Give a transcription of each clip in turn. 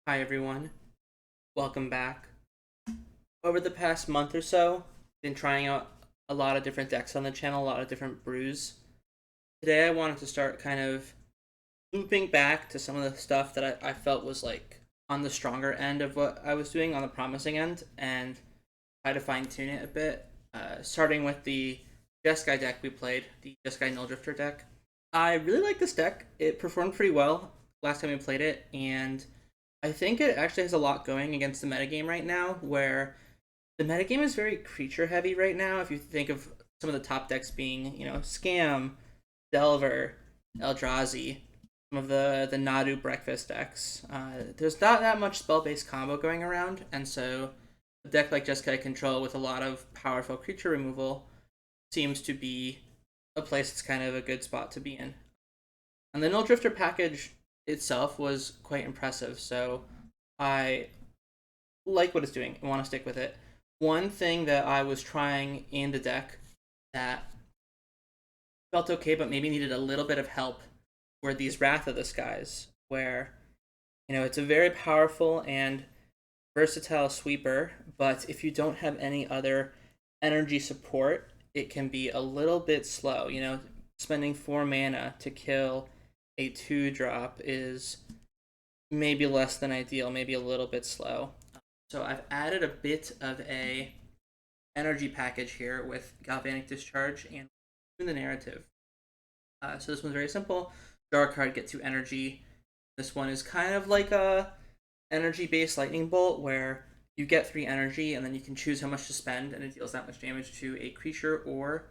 Hi everyone, welcome back. Over the past month or so, been trying out a lot of different decks on the channel, a lot of different brews. Today I wanted to start kind of looping back to some of the stuff that I felt was like on the stronger end of what I was doing on the promising end and try to fine tune it a bit. Starting with the Jeskai deck we played, the Jeskai Nulldrifter deck. I really like this deck. It performed pretty well last time we played it, and I think it actually has a lot going against the metagame right now, where the metagame is very creature heavy right now. If you think of some of the top decks being, Scam, Delver, Eldrazi, some of the Nadu breakfast decks, there's not that much spell based combo going around, and so a deck like Jeskai Control with a lot of powerful creature removal seems to be a place that's kind of a good spot to be in. And the Null Drifter package itself was quite impressive, so I like what it's doing and want to stick with it. One thing that I was trying in the deck that felt okay but maybe needed a little bit of help were these Wrath of the Skies, where, it's a very powerful and versatile sweeper, but if you don't have any other energy support, it can be a little bit slow. Spending 4 mana to kill a 2 drop is maybe less than ideal, maybe a little bit slow. So I've added a bit of a energy package here with Galvanic Discharge and the narrative. So this one's very simple. Draw a card, get 2 energy. This one is kind of like a energy-based lightning bolt where you get 3 energy and then you can choose how much to spend and it deals that much damage to a creature or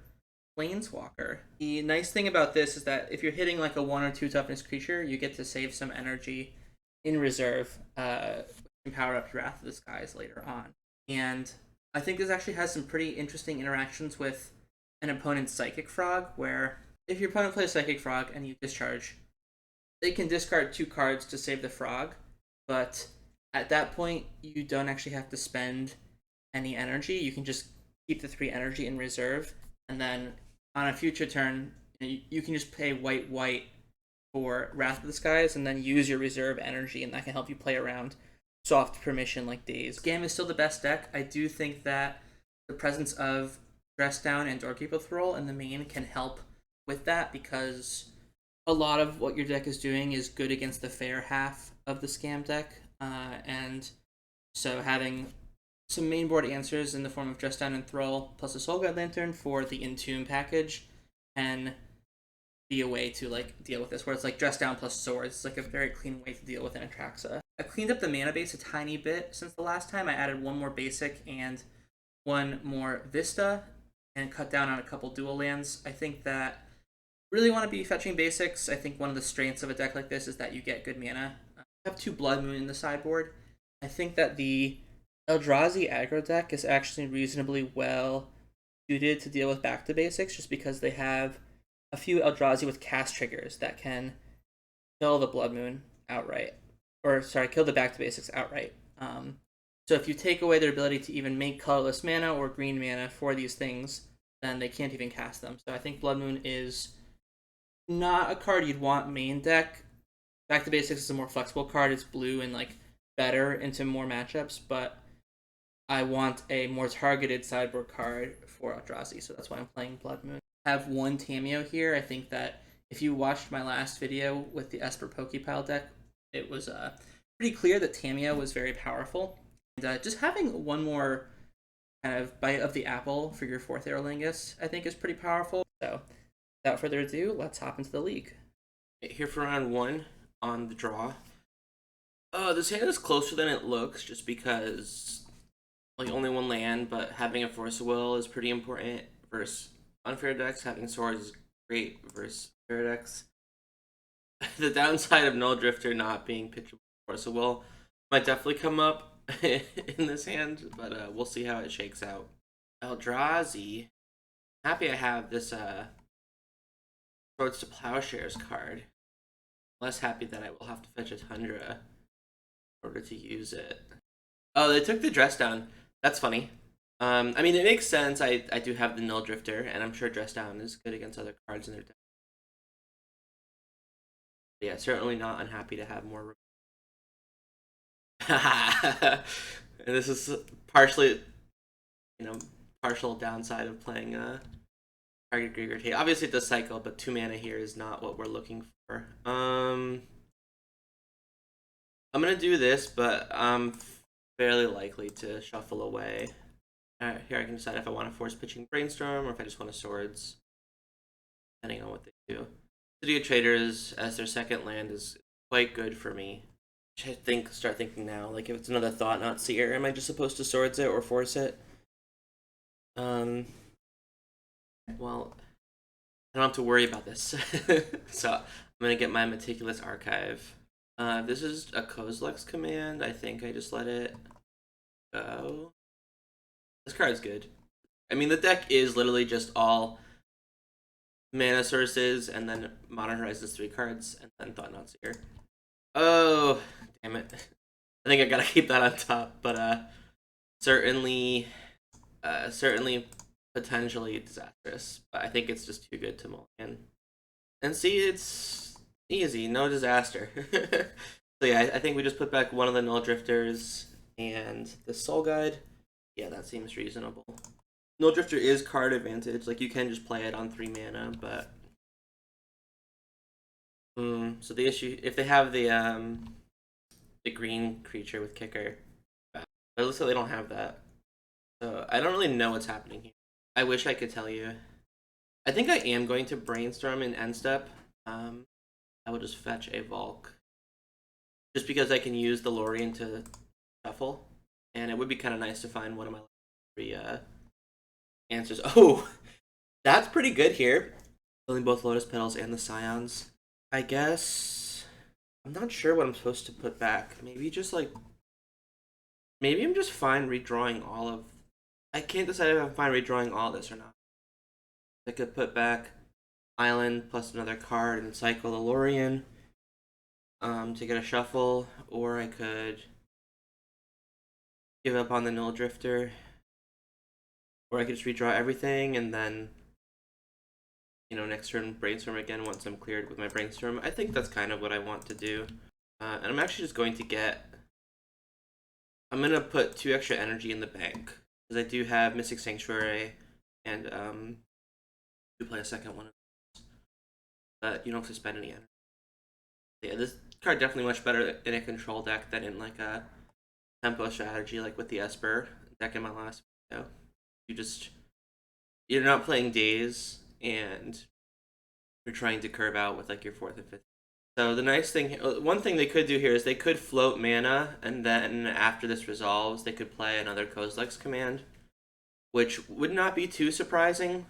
planeswalker. The nice thing about this is that if you're hitting like a 1 or 2 toughness creature, you get to save some energy in reserve, and power up your Wrath of the Skies later on. And I think this actually has some pretty interesting interactions with an opponent's Psychic Frog, where if your opponent plays Psychic Frog and you discharge, they can discard 2 cards to save the frog, but at that point, you don't actually have to spend any energy. You can just keep the 3 energy in reserve, and then on a future turn, you can just pay white for Wrath of the Skies, and then use your reserve energy, and that can help you play around soft permission like Daze. Scam is still the best deck. I do think that the presence of Dress Down and Doorkeeper Thrull in the main can help with that, because a lot of what your deck is doing is good against the fair half of the Scam deck, and so having some mainboard answers in the form of Dress Down and Thrull plus a Soul Guide Lantern for the Entomb package can be a way to like deal with this, where it's like Dress Down plus Swords. It's like a very clean way to deal with an Atraxa. I cleaned up the mana base a tiny bit since the last time. I added 1 more basic and 1 more Vista and cut down on a couple dual lands. I think that really want to be fetching basics. I think one of the strengths of a deck like this is that you get good mana. I have 2 Blood Moon in the sideboard. I think that the Eldrazi aggro deck is actually reasonably well suited to deal with back to basics, just because they have a few Eldrazi with cast triggers that can kill the Blood Moon outright, or sorry, kill the back to basics outright. So if you take away their ability to even make colorless mana or green mana for these things, then they can't even cast them. So I think Blood Moon is not a card you'd want main deck. Back to Basics is a more flexible card. It's blue and like better into more matchups, but I want a more targeted sideboard card for Eldrazi, so that's why I'm playing Blood Moon. I have 1 Tamiyo here. I think that if you watched my last video with the Esper Pokepile deck, it was pretty clear that Tamiyo was very powerful. And just having 1 more kind of bite of the apple for your Forth Eorlingas, I think, is pretty powerful. So without further ado, let's hop into the league. Here for round 1 on the draw. This hand is closer than it looks, just because like only 1 land, but having a Force of Will is pretty important versus unfair decks. Having swords is great versus fair decks. The downside of Nulldrifter not being pitchable Force of Will might definitely come up in this hand, but we'll see how it shakes out. Eldrazi. Happy I have this Swords to Plowshares card. Less happy that I will have to fetch a Tundra in order to use it. Oh, they took the Dress Down. That's funny. I mean, it makes sense. I do have the Nulldrifter, and I'm sure Dress Down is good against other cards in their deck. But yeah, certainly not unhappy to have more. And this is partially, you know, partial downside of playing target Graveyard Hate. Obviously it does cycle, but 2 mana here is not what we're looking for. I'm gonna do this, but I'm fairly likely to shuffle away. Alright, here I can decide if I want to force pitching Brainstorm or if I just want to Swords, depending on what they do. City of Traders as their second land is quite good for me. I start thinking now, like if it's another Thought Knot Seer, am I just supposed to Swords it or force it? Well, I don't have to worry about this. So I'm gonna get my Meticulous Archive. This is a Kozilek's command. I think I just let it go. This card's good. I mean, the deck is literally just all mana sources and then Modern Horizons 3 cards and then Thought Knot Seer. Oh, damn it. I think I gotta keep that on top, but certainly potentially disastrous. But I think it's just too good to mulligan. And see, it's easy, no disaster. So yeah, I think we just put back one of the Nulldrifters and the Soul Guide. Yeah, that seems reasonable. Nulldrifter is card advantage, like you can just play it on 3 mana, but so the issue, if they have the green creature with kicker, but it looks like they don't have that. So I don't really know what's happening here. I wish I could tell you. I think I am going to Brainstorm in end step. I will just fetch a Volk. Just because I can use the Lórien to shuffle. And it would be kind of nice to find one of my 3 answers. Oh! That's pretty good here. Filling both Lotus Petals and the Scions. I guess I'm not sure what I'm supposed to put back. Maybe just like maybe I'm just fine redrawing all of I can't decide if I'm fine redrawing all this or not. I could put back Island plus another card and cycle the Lórien to get a shuffle, or I could give up on the Nulldrifter, or I could just redraw everything and then next turn Brainstorm again once I'm cleared with my Brainstorm. I think that's kind of what I want to do. And I'm actually just going to I'm going to put 2 extra energy in the bank, because I do have Mystic Sanctuary and to play a second one. But you don't have to spend any energy. Yeah, this card definitely much better in a control deck than in like a tempo strategy, like with the Esper deck in my last video. You're not playing Daze and you're trying to curve out with like your 4th and 5th. So the nice thing, one thing they could do here is they could float mana, and then after this resolves, they could play another Kozilek's command, which would not be too surprising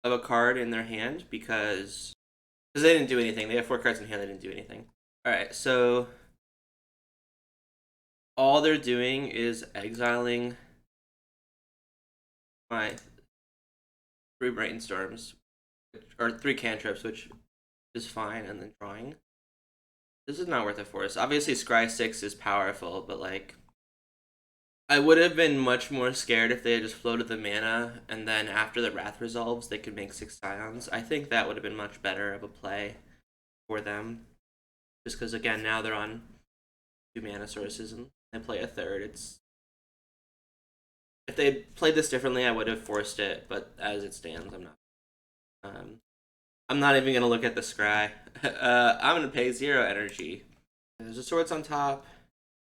of a card in their hand because they didn't do anything. They have 4 cards in hand, they didn't do anything. Alright, so all they're doing is exiling my 3 Brainstorms, or 3 cantrips, which is fine, and then drawing. This is not worth it for us. Obviously, Scry 6 is powerful, but like, I would have been much more scared if they had just floated the mana, and then after the Wrath resolves, they could make 6 Scions. I think that would have been much better of a play for them. Just because, again, now they're on 2 mana sources, and they play a 3rd. If they played this differently, I would have forced it, but as it stands, I'm not. I'm not even going to look at the scry. I'm going to pay 0 energy. There's a Swords on top.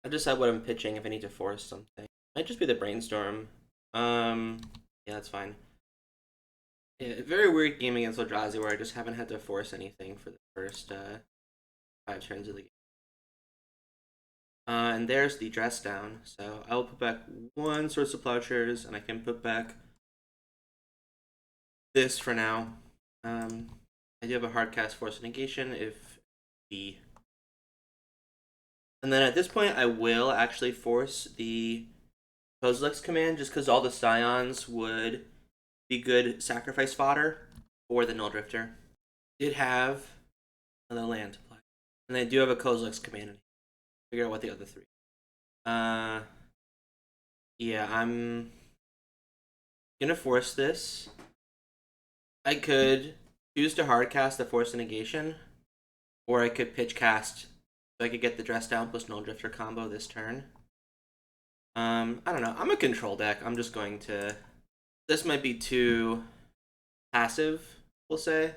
I decide what I'm pitching if I need to force something. Might just be the Brainstorm. Yeah, that's fine. Yeah, very weird game against Eldrazi where I just haven't had to force anything for the first 5 turns of the game. And there's the dress down. So I will put back 1 Swords to Plowshares, and I can put back this for now. I do have a hard cast Force of Negation if the. And then at this point, I will actually force the Kozilek's command just because all the Scions would be good sacrifice fodder for the Nulldrifter. Did have another land to play, and they do have a Kozilek's command. Figure out what the other 3. Yeah, I'm gonna force this. I could choose to hardcast the Force of Negation, or I could pitch cast So I could get the Dress Down plus Nulldrifter combo this turn. I don't know. I'm a control deck. I'm just going to... This might be too passive, we'll say.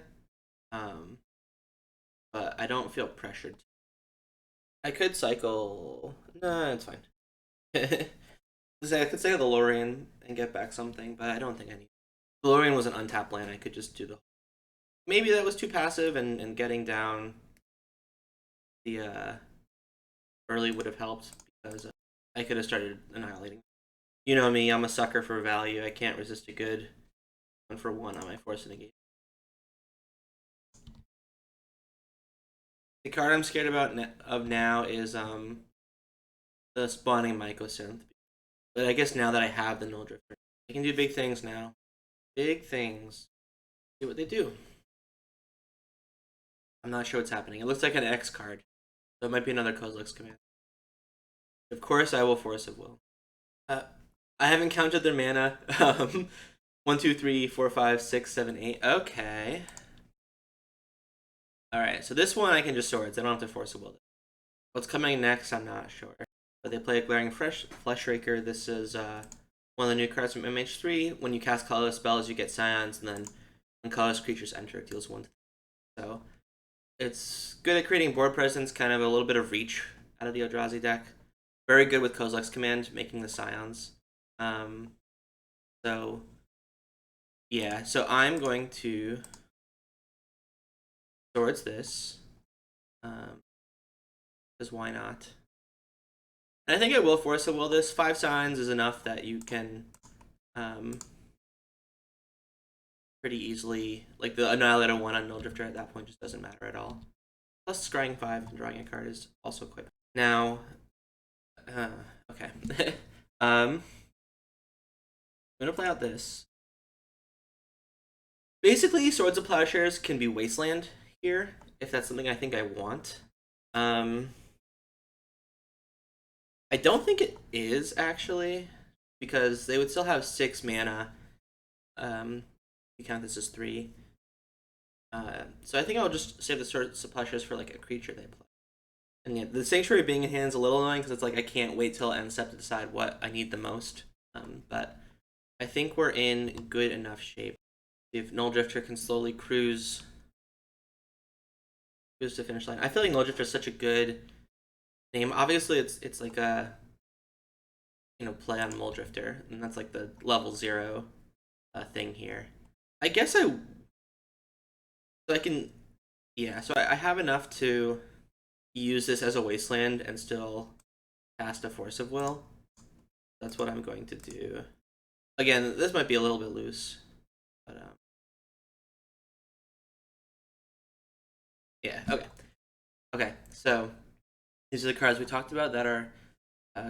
But I don't feel pressured. I could cycle... No, it's fine. I could cycle the Lórien and get back something, but I don't think I need... The Lórien was an untapped land. I could just do the... Maybe that was too passive, and getting down the early would have helped, because I could have started annihilating. You know me, I'm a sucker for value. I can't resist a good 1-for-1 on my Force of Negation. The card I'm scared of now is the spawning Mycosynth. But I guess now that I have the Nulldrifter, I can do big things now. Big things. See what they do. I'm not sure what's happening. It looks like an X card. So it might be another Kozilek's command. Of course, I will Force of Will. I haven't counted their mana. 1, 2, 3, 4, 5, 6, 7, 8. Okay. Alright, so this one I can just swords. I don't have to Force of Will. What's coming next, I'm not sure. But they play a Glaring Fleshraker. This is one of the new cards from MH3. When you cast colorless spells, you get Scions, and then when colorless creatures enter, it deals 1 to 3. So it's good at creating board presence, kind of a little bit of reach out of the Eldrazi deck. Very good with Kozilek's command, making the Scions. So yeah, so I'm going to swords this. Because why not? And I think I will Force of Will this. 5 signs is enough that you can pretty easily, like the Annihilator 1 on Nulldrifter at that point just doesn't matter at all. Plus scrying 5 and drawing a card is also quite bad. Now, okay. I'm gonna play out this. Basically, Swords of Plowshares can be Wasteland here, if that's something I think I want. I don't think it is, actually, because they would still have 6 mana. You count this as 3. So I think I'll just save the Swords of Plowshares for like a creature they play. And yeah, the Sanctuary being in hand is a little annoying because it's like I can't wait till end step to decide what I need the most. But I think we're in good enough shape. See if Nulldrifter can slowly cruise to finish line. I feel like Nulldrifter is such a good name. Obviously, it's like a play on Nulldrifter, and that's like the level 0 thing here. I guess I can, yeah. So I have enough to use this as a Wasteland and still cast a Force of Will. That's what I'm going to do. Again, this might be a little bit loose, but yeah. Okay. So these are the cards we talked about that are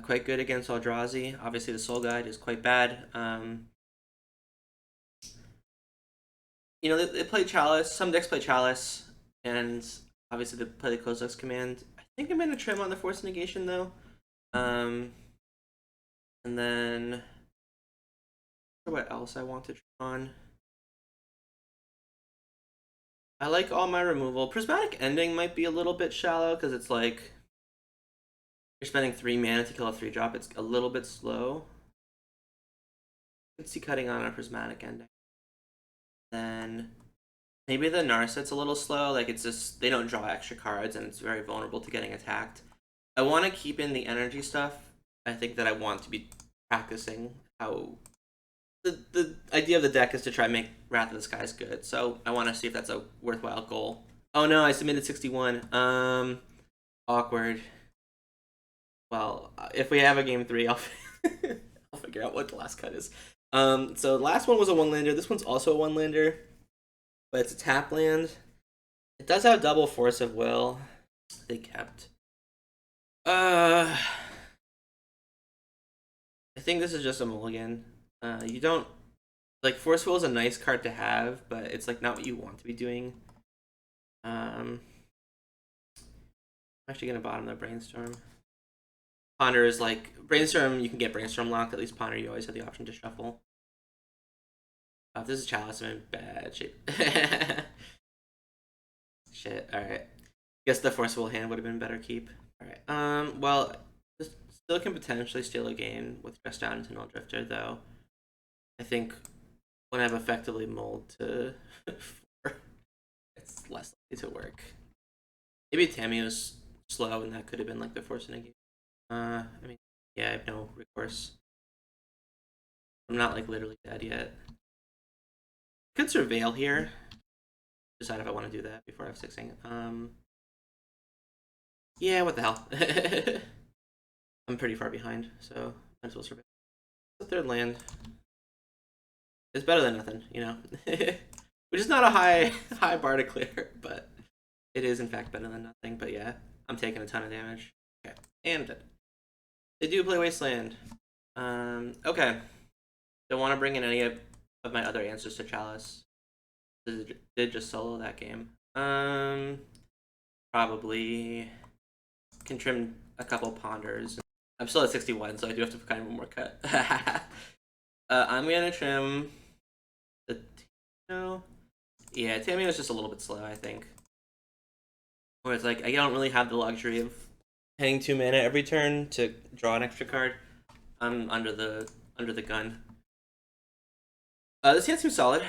quite good against Eldrazi. Obviously, the Soul Guide is quite bad. They play Chalice. Some decks play Chalice, and obviously they play the Kozilek's command. I think I'm going to trim on the Force of Negation, though. And then, not sure what else I want to trim on. I like all my removal. Prismatic Ending might be a little bit shallow, because it's like you're spending 3 mana to kill a 3-drop. It's a little bit slow. I can see cutting on a Prismatic Ending. Then maybe the Narset's a little slow. Like, it's just they don't draw extra cards, and it's very vulnerable to getting attacked. I want to keep in the energy stuff. I think that I want to be practicing how the idea of the deck is to try and make Wrath of the Skies good. So I want to see if that's a worthwhile goal. Oh no, I submitted 61. Awkward. Well, if we have a game 3, I'll I'll figure out what the last cut is. So the last one was a 1-lander. This one's also a 1-lander, but it's a tap land. It does have double Force of Will. They kept. I think this is just a mulligan. You don't like Force of Will is a nice card to have, but it's like not what you want to be doing. I'm actually gonna bottom the Brainstorm. Ponder is like Brainstorm. You can get Brainstorm locked. At least Ponder, you always have the option to shuffle. If this is Chalice, I'm in bad shape. Shit. All right. Guess the forcible hand would have been better keep. Alright. Well, this still can potentially steal a game with Dress Down into Nulldrifter, though. I think when I've effectively mulled to 4, it's less likely to work. Maybe Tamiyo's slow, and that could have been like the Force of Negation. I mean, yeah, I have no recourse. I'm not like literally dead yet. Could Surveil here. Decide if I want to do that before F6ing. Yeah, what the hell? I'm pretty far behind, so might as well survive. The third land is better than nothing, you know? Which is not a high bar to clear, but it is in fact better than nothing. But yeah, I'm taking a ton of damage. Okay, and they do play Wasteland. Okay. Don't want to bring in any of my other answers to Chalice. Did just solo that game. Probably can trim a couple ponders. I'm still at 61, so I do have to kind of one more cut. I'm gonna trim the Tamiyo. Yeah, Tamiyo is just a little bit slow, I think. Where it's like I don't really have the luxury of paying 2 mana every turn to draw an extra card. I'm under the gun. This hand seems solid.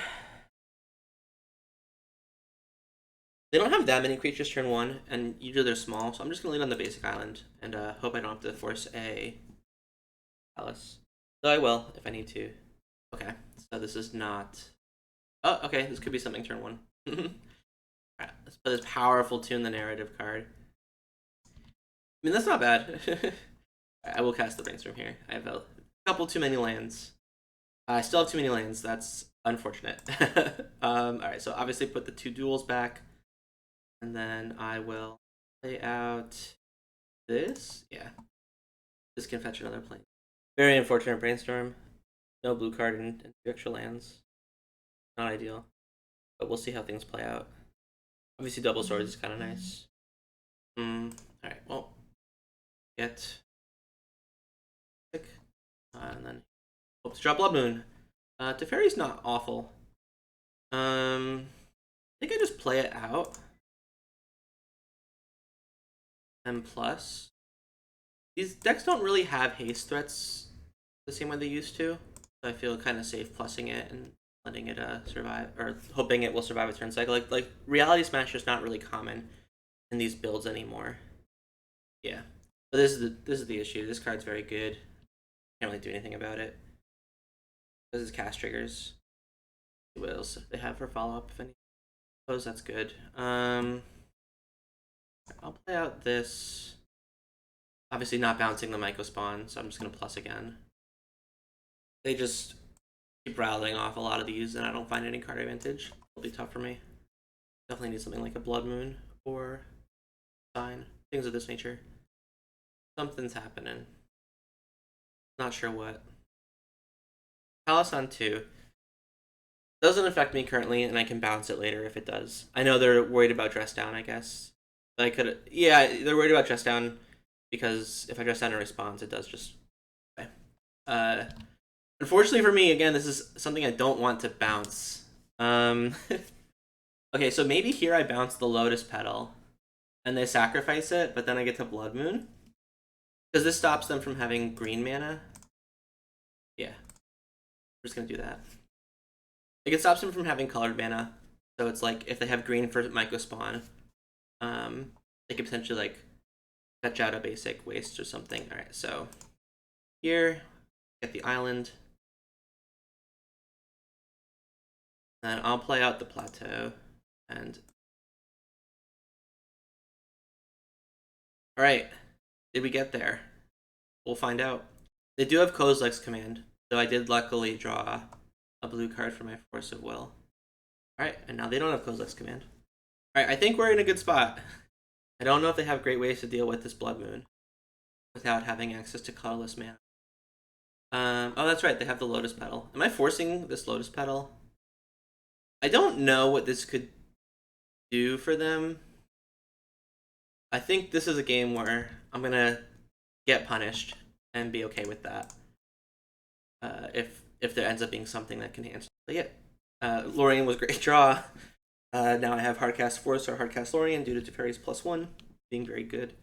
They don't have that many creatures turn 1, and usually they're small, so I'm just going to lead on the basic island, and hope I don't have to force a Palace. Though I will, if I need to. Okay, so this is not... Oh, okay, this could be something turn 1. Alright, let's put this powerful Tune the Narrative card. I mean, that's not bad. I will cast the Brainstorm here. I have a couple too many lands. I still have too many lands, that's unfortunate. Alright, so obviously put the 2 duels back. And then I will play out this. Yeah. This can fetch another plane. Very unfortunate Brainstorm. No blue card and 2 extra lands. Not ideal. But we'll see how things play out. Obviously double swords is kind of nice. Alright, well. Get... and then hope to draw Blood Moon. Teferi's not awful. I think I just play it out. And plus, these decks don't really have haste threats the same way they used to. So I feel kind of safe plussing it and letting it survive, or hoping it will survive a turn cycle. Like Reality Smash is not really common in these builds anymore. Yeah, but this is the issue. This card's very good. Can't really do anything about it. This is cast triggers. What else they have for follow up? If any, suppose that's good. I'll play out this. Obviously not bouncing the Myco Spawn, so I'm just going to plus again. They just keep rattling off a lot of these, and I don't find any card advantage. It'll be tough for me. Definitely need something like a Blood Moon or Sign. Things of this nature. Something's happening. Not sure what. Palace on 2. Doesn't affect me currently, and I can bounce it later if it does. I know they're worried about Dress Down, I guess. I could, yeah, they're worried about Dress Down because if I Dress Down in response, it does just. Okay. Unfortunately for me, again, this is something I don't want to bounce. Okay, so maybe here I bounce the Lotus Petal, and they sacrifice it, but then I get to Blood Moon because this stops them from having green mana. Yeah, we're just gonna do that. Like it stops them from having colored mana, so it's like if they have green for Myco Spawn. They could potentially like fetch out a basic waste or something. All right, so here get the island, and I'll play out the Plateau. And all right, did we get there? We'll find out. They do have Kozilek's command, so I did luckily draw a blue card for my Force of Will. All right, and now they don't have Kozilek's command. All right, I think we're in a good spot. I don't know if they have great ways to deal with this Blood Moon without having access to colorless mana. Oh, that's right, they have the Lotus Petal. Am I forcing this Lotus Petal? I don't know what this could do for them. I think this is a game where I'm going to get punished and be okay with that. If there ends up being something that can answer. But yeah, Lórien was a great draw. Now I have Hardcast Force or Hardcast Lórien due to Teferi's +1 being very good.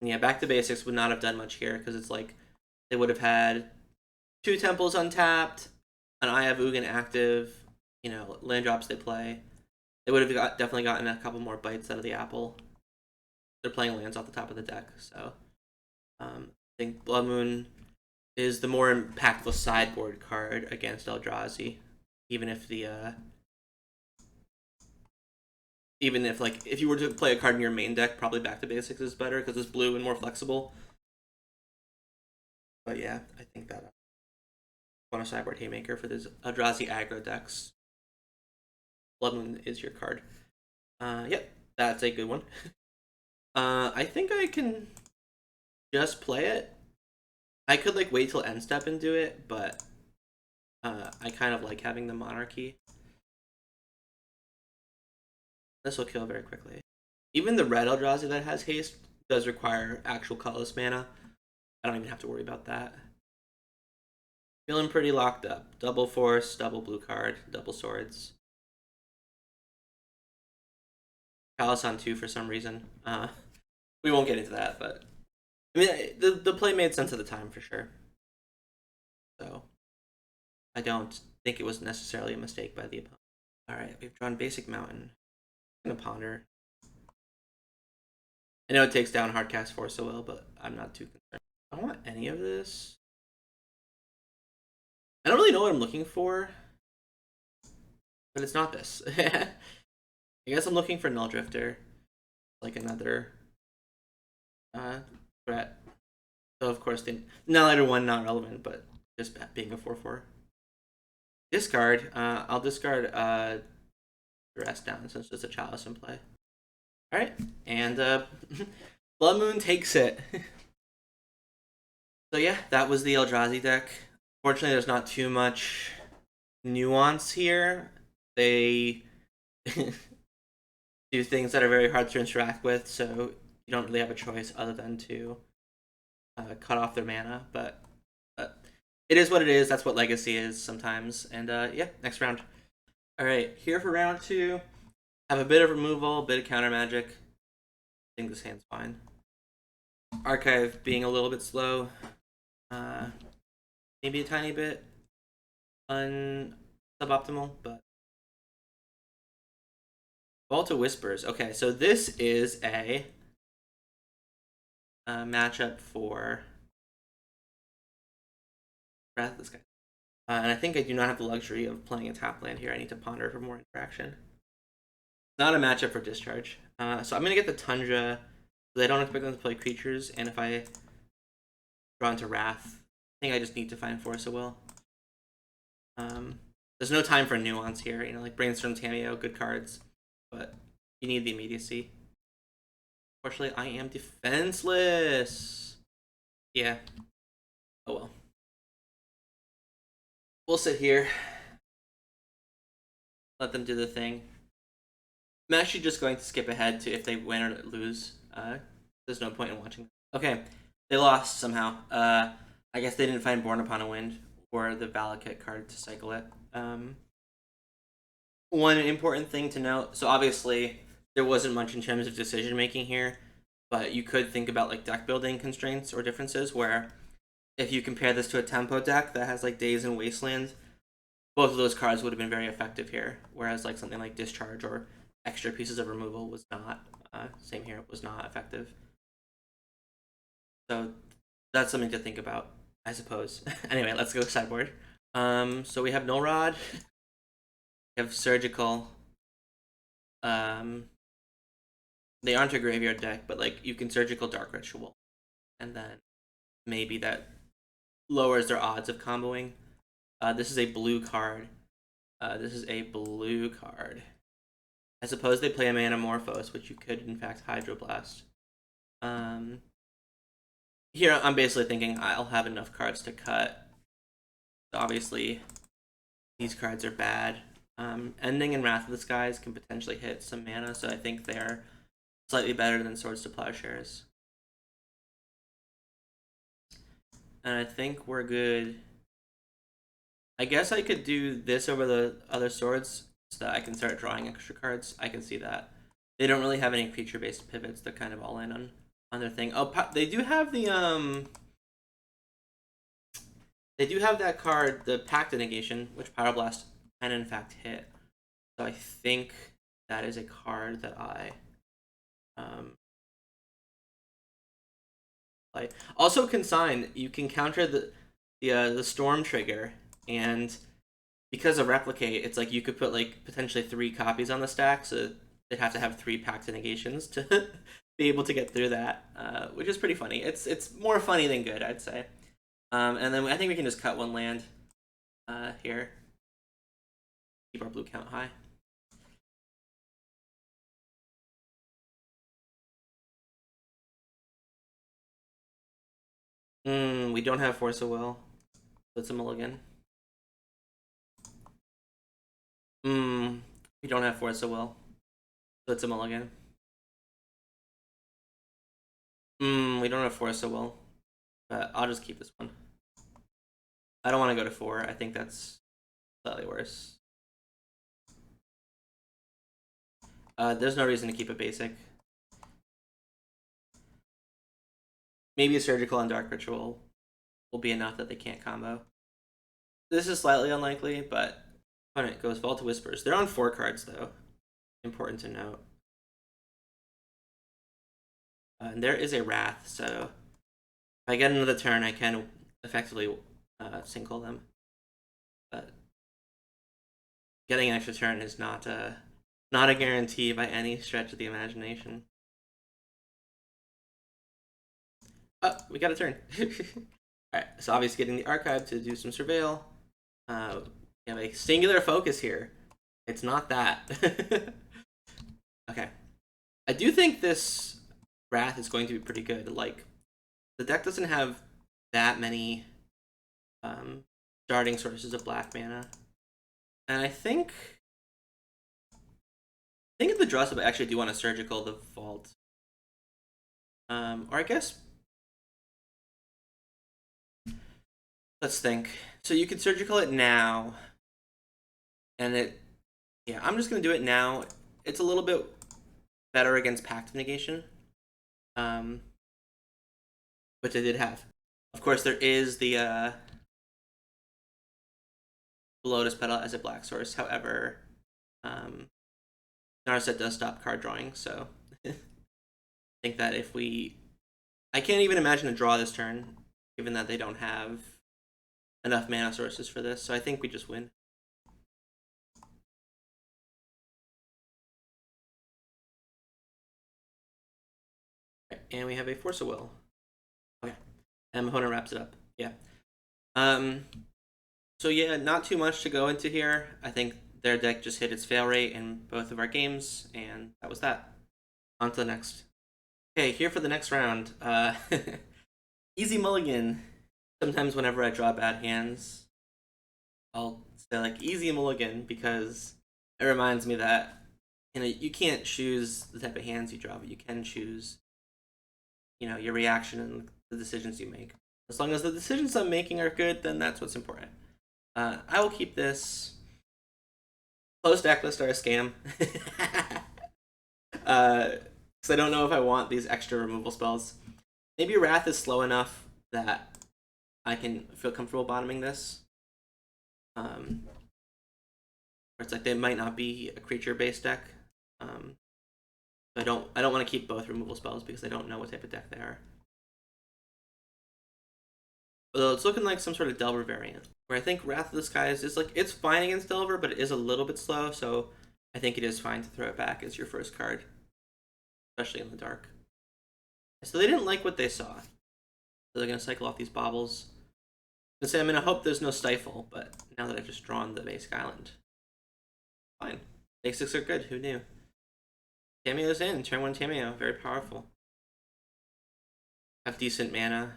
And yeah, back to basics would not have done much here because it's like they would have had 2 temples untapped, an Eye of Ugin active, you know, land drops they play. They would have definitely gotten a couple more bites out of the apple. They're playing lands off the top of the deck, so I think Blood Moon is the more impactful sideboard card against Eldrazi, even if like if you were to play a card in your main deck, probably Back to Basics is better because it's blue and more flexible. But yeah, I think that on a sideboard haymaker for this Eldrazi aggro decks, Blood Moon is your card. Yep, that's a good one. I think I can just play it. I could like wait till end step and do it, but I kind of like having the monarchy. This will kill very quickly. Even the red Eldrazi that has haste does require actual colorless mana. I don't even have to worry about that. Feeling pretty locked up. Double force, double blue card, double swords. Palace on 2 for some reason. We won't get into that, but I mean the play made sense at the time for sure. So I don't think it was necessarily a mistake by the opponent. Alright, we've drawn basic mountain. I'm gonna ponder. I know it takes down Hardcast Force so well, but I'm not too concerned. I don't want any of this. I don't really know what I'm looking for, but it's not this. I guess I'm looking for Nulldrifter, like another threat. So of course, the Nullighter 1 not relevant, but just being a 4/4. Discard. I'll discard Duress down since it's a Chalice in play. All right, and Blood Moon takes it. So yeah, that was the Eldrazi deck. Fortunately, there's not too much nuance here. They do things that are very hard to interact with, so you don't really have a choice other than to cut off their mana. But it is what it is. That's what Legacy is sometimes. And yeah, next round. All right, here for round 2. Have a bit of removal, a bit of counter magic. I think this hand's fine. Archive being a little bit slow. Maybe a tiny bit suboptimal, but Vault of Whispers. Okay, so this is a matchup for Wrath of this guy. And I think I do not have the luxury of playing a tap land here. I need to ponder for more interaction. Not a matchup for Discharge. So I'm going to get the Tundra. I don't expect them to play creatures, and if I draw into Wrath, I think I just need to find Force of Will. There's no time for nuance here. You know, like Brainstorm, Tamiyo, good cards, but you need the immediacy. Unfortunately, I am defenseless. Yeah. Oh well. We'll sit here. Let them do the thing. I'm actually just going to skip ahead to if they win or lose. There's no point in watching. Okay, they lost somehow. I guess they didn't find Born Upon a Wind or the Valakut card to cycle it. One important thing to note, so obviously there wasn't much in terms of decision making here, but you could think about like deck building constraints or differences where if you compare this to a tempo deck that has like Daze and Wasteland, both of those cards would have been very effective here, whereas like something like Discharge or extra pieces of removal was not. Same here, was not effective. So that's something to think about, I suppose. Anyway, let's go sideboard. So we have Null Rod. We have Surgical. They aren't a graveyard deck, but like you can Surgical Dark Ritual, and then maybe that lowers their odds of comboing. This is a blue card. I suppose they play a Manamorphose, which you could in fact Hydroblast. Here I'm basically thinking I'll have enough cards to cut. Obviously, these cards are bad. Ending and Wrath of the Skies can potentially hit some mana, so I think they're slightly better than Swords to Plowshares. And I think we're good. I guess I could do this over the other swords so that I can start drawing extra cards. I can see that. They don't really have any creature-based pivots. They're kind of all in on their thing. Oh, they do have the They do have that card, the Pact of Negation, which Pyroblast can in fact hit. So I think that is a card that I play. Also, Consign, you can counter the Storm trigger, and because of Replicate, it's like you could put like potentially 3 copies on the stack, so they'd have to have 3 Pact of Negations to be able to get through that, which is pretty funny. It's more funny than good, I'd say. And then I think we can just cut 1 land here. Keep our blue count high. We don't have Force of Will. So it's a mulligan. We don't have Force of Will. So it's a mulligan. We don't have Force of Will. But I'll just keep this one. I don't want to go to 4. I think that's slightly worse. There's no reason to keep a basic. Maybe a Surgical and Dark Ritual will be enough that they can't combo. This is slightly unlikely, but opponent goes Vault of Whispers. They're on 4 cards, though. Important to note. And there is a Wrath, so if I get another turn, I can effectively single them. But getting an extra turn is not a guarantee by any stretch of the imagination. Oh, we got a turn. Alright, so obviously getting the archive to do some surveil. We have a singular focus here. It's not that. Okay. I do think this Wrath is going to be pretty good. Like, the deck doesn't have that many starting sources of black mana. And I think if the draw step, I actually do want to Surgical the Vault. Or I guess, let's think. So you could Surgical it now, and yeah, I'm just gonna do it now. It's a little bit better against Pact of Negation, which I did have. Of course, there is the Lotus Petal as a black source. However, Narset does stop card drawing, so I think that if I can't even imagine a draw this turn, given that they don't have enough mana sources for this, so I think we just win. Okay, and we have a Force of Will. Okay, and my opponent wraps it up. Yeah. So yeah, not too much to go into here. I think their deck just hit its fail rate in both of our games, and that was that. On to the next. Okay, here for the next round. Easy mulligan. Sometimes whenever I draw bad hands, I'll say like easy mulligan because it reminds me that you can't choose the type of hands you draw, but you can choose your reaction and the decisions you make. As long as the decisions I'm making are good, then that's what's important. I will keep this. Closed deck list are a scam. Because I don't know if I want these extra removal spells. Maybe Wrath is slow enough that I can feel comfortable bottoming this. Or it's like they might not be a creature-based deck. So I don't want to keep both removal spells because I don't know what type of deck they are. Although it's looking like some sort of Delver variant, where I think Wrath of the Skies is like, it's fine against Delver, but it is a little bit slow, so I think it is fine to throw it back as your first card, especially in the dark. So they didn't like what they saw, so they're going to cycle off these baubles. I'm going to hope there's no Stifle, but now that I've just drawn the basic island, fine. Basics are good, who knew? Tamiyo's in, turn 1 Tamiyo, very powerful. Have decent mana.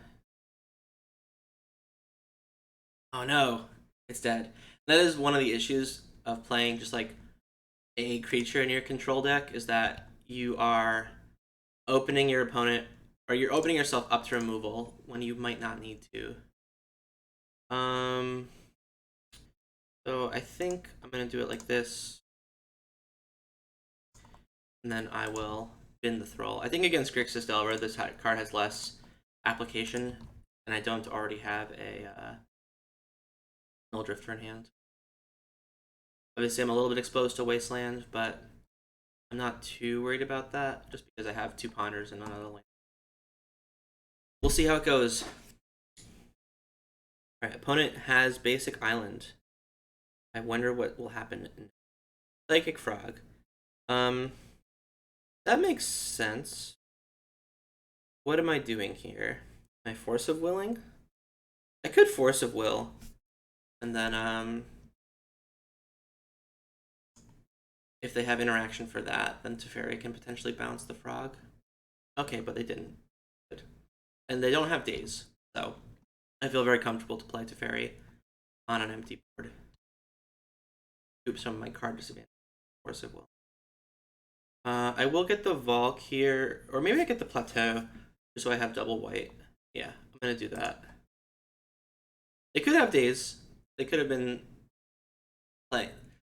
Oh no, it's dead. That is one of the issues of playing just like a creature in your control deck, is that you are opening your opponent, or you're opening yourself up to removal when you might not need to. So I think I'm gonna do it like this. And then I will bin the Thrull. I think against Grixis Delver, this card has less application, and I don't already have a Nulldrifter in hand. Obviously, I'm a little bit exposed to Wasteland, but I'm not too worried about that, just because I have 2 Ponders and another land. We'll see how it goes. Alright, opponent has Basic Island. I wonder what will happen in Psychic Frog. That makes sense. What am I doing here? Am I Force of Willing? I could Force of Will. And then, if they have interaction for that, then Teferi can potentially bounce the frog. Okay, but they didn't. Good. And they don't have days, so I feel very comfortable to play Teferi on an empty board. Scoop some of my card disadvantage. Force of Will. I will get the Volk here, or maybe I get the Plateau, just so I have double white. Yeah, I'm gonna do that. They could have days. They could have been playing.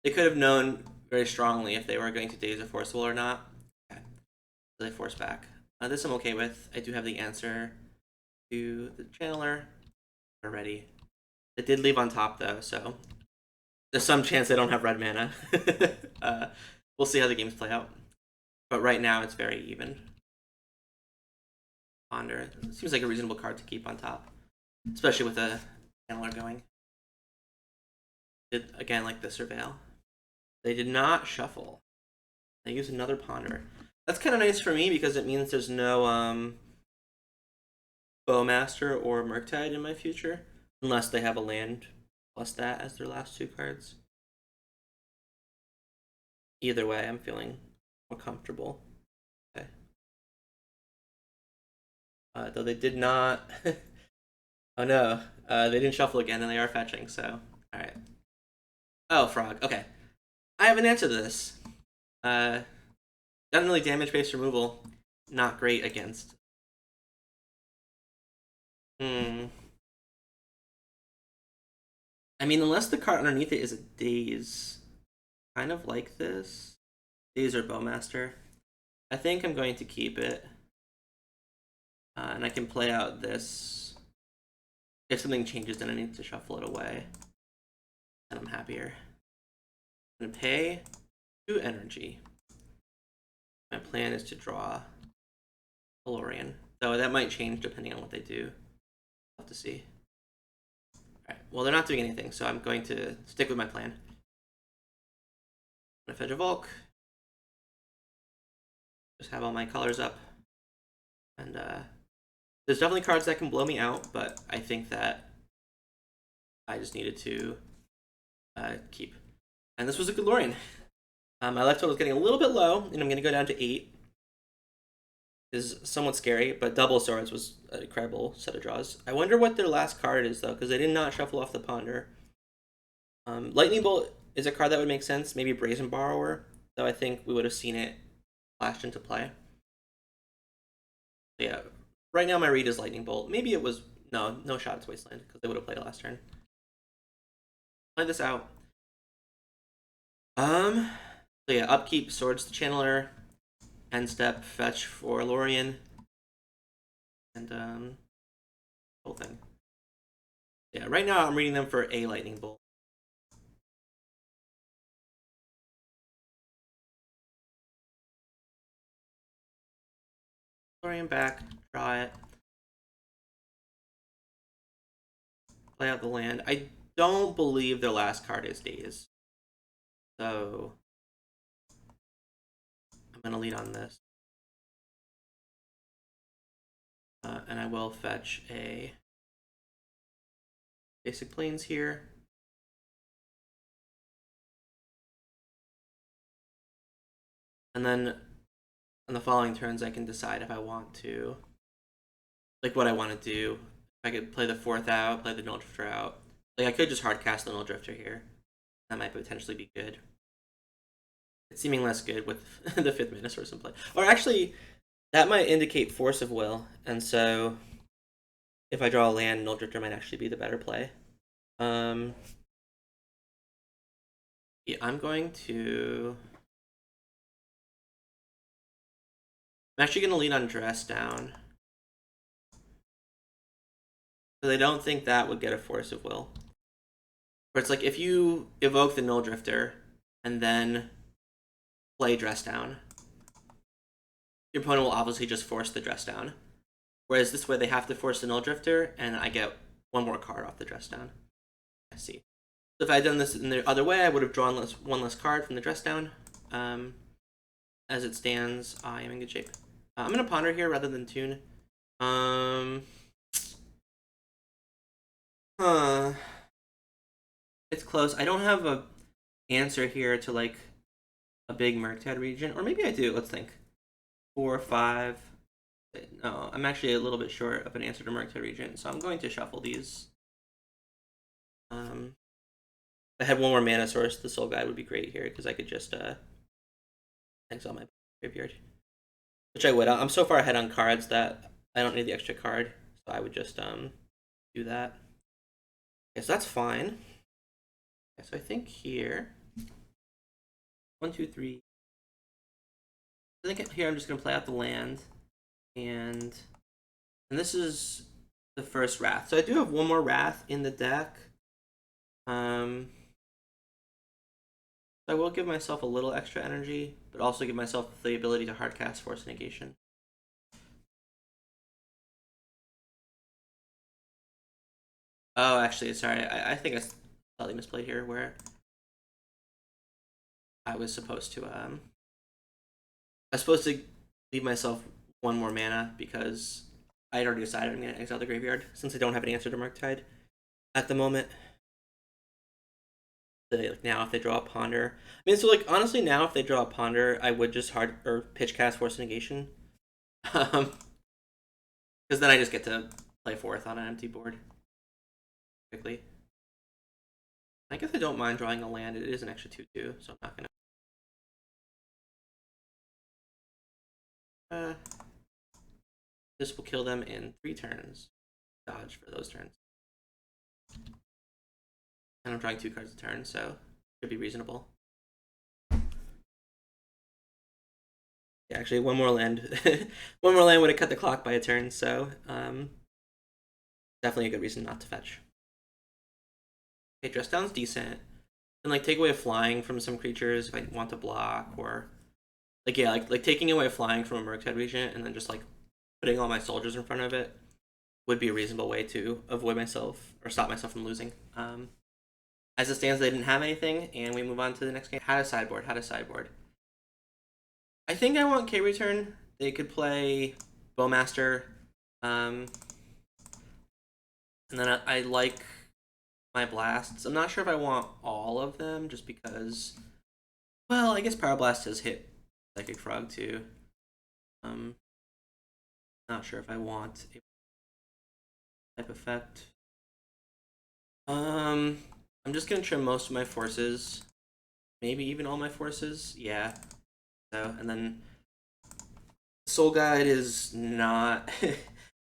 They could have known very strongly if they were going to days or Force Will or not. Okay, so they force back. This I'm okay with. I do have the answer to the channeler already. It did leave on top though, so there's some chance they don't have red mana. We'll see how the games play out. But right now it's very even. Ponder. It seems like a reasonable card to keep on top, especially with a channeler going. Did again like the Surveil. They did not shuffle. They used another Ponder. That's kind of nice for me because it means there's no Bowmaster or Murktide in my future, unless they have a land plus that as their last 2 cards. Either way, I'm feeling more comfortable. Okay. Though they did not. Oh no, they didn't shuffle again, and they are fetching. So, all right. Oh, frog. Okay, I have an answer to this. Definitely damage-based removal. Not great against. I mean, unless the card underneath it is a Daze, kind of like this. Daze or Bowmaster. I think I'm going to keep it. And I can play out this. If something changes, then I need to shuffle it away. And I'm happier. I'm going to pay 2 energy. My plan is to draw a Lórien. Though that might change depending on what they do. We'll have to see. Alright, well they're not doing anything, so I'm going to stick with my plan. I'm going to fetch a Volk. Just have all my colors up. And there's definitely cards that can blow me out, but I think that I just needed to keep. And this was a good Lórien. My life total is getting a little bit low, and I'm going to go down to 8. Is somewhat scary, but double swords was an incredible set of draws. I wonder what their last card is, though, because they did not shuffle off the Ponder. Lightning Bolt is a card that would make sense, maybe Brazen Borrower, though I think we would have seen it flashed into play. So yeah, right now my read is Lightning Bolt. Maybe it was... No shot, it's Wasteland, because they would have played it last turn. Play this out. So yeah, upkeep, Swords to Channeler, end step, fetch for Lórien, and whole thing. Yeah, right now I'm reading them for a Lightning Bolt. Lórien back, draw it. Play out the land. I don't believe their last card is Daze. So I'm going to lead on this. And I will fetch a basic plains here. And then on the following turns, I can decide if I want to, like what I want to do. If I could play the 4th out, play the Nulldrifter out. Like I could just hardcast the Nulldrifter here. That might potentially be good. It's seeming less good with the 5th mana source in play. Or actually, that might indicate Force of Will, and so if I draw a land, Nulldrifter might actually be the better play. Yeah, I'm going to I'm actually going to lean on Dress Down. Because I don't think that would get a Force of Will. Where it's like, if you evoke the Nulldrifter and then play Dress Down, your opponent will obviously just force the Dress Down. Whereas this way, they have to force the Nulldrifter, and I get one more card off the Dress Down. I see. So if I had done this in the other way, I would have drawn one less card from the Dress Down. As it stands, I am in good shape. I'm going to Ponder here rather than Tune. It's close. I don't have a answer here to like a big Murktide region, or maybe I do. Let's think. 4, 5. No, I'm actually a little bit short of an answer to Murktide region, so I'm going to shuffle these. If I had one more mana source, the Soul Guide would be great here because I could just exile my graveyard, which I would. I'm so far ahead on cards that I don't need the extra card, so I would just do that. Okay, so that's fine. Okay, so I think here, 1, 2, 3. I think here I'm just gonna play out the land, and this is the first Wrath. So I do have one more Wrath in the deck. I will give myself a little extra energy, but also give myself the ability to hardcast Force of Negation. Oh, actually, sorry. I think I slightly misplayed here, where I was supposed to leave myself one more mana because I had already decided I'm going to exile the graveyard since I don't have an answer to Murktide at the moment. Like now, if they draw a Ponder, I mean, so like honestly, now if they draw a Ponder, I would just pitch cast Force of Negation, because then I just get to play Forth on an empty board quickly. I guess I don't mind drawing a land. It is an extra 2/2, so I'm not gonna. This will kill them in 3 turns. Dodge for those turns. And I'm drawing 2 cards a turn, so should be reasonable. Yeah, actually, one more land. One more land would have cut the clock by a turn, so definitely a good reason not to fetch. Okay, Dress Down's decent. And like take away flying from some creatures if I want to block, or like yeah, like taking away flying from a Murktide Regent and then just like putting all my soldiers in front of it would be a reasonable way to avoid myself or stop myself from losing. As it stands, they didn't have anything, and we move on to the next game. How to sideboard. I think I want K-Return. They could play Bowmaster. And then I like my blasts. I'm not sure if I want all of them, just because, well, I guess Pyroblast has hit Psychic Frog too. Not sure if I want a type effect. I'm just gonna trim most of my forces, maybe even all my forces. Yeah. So, and then Soul Guide is not.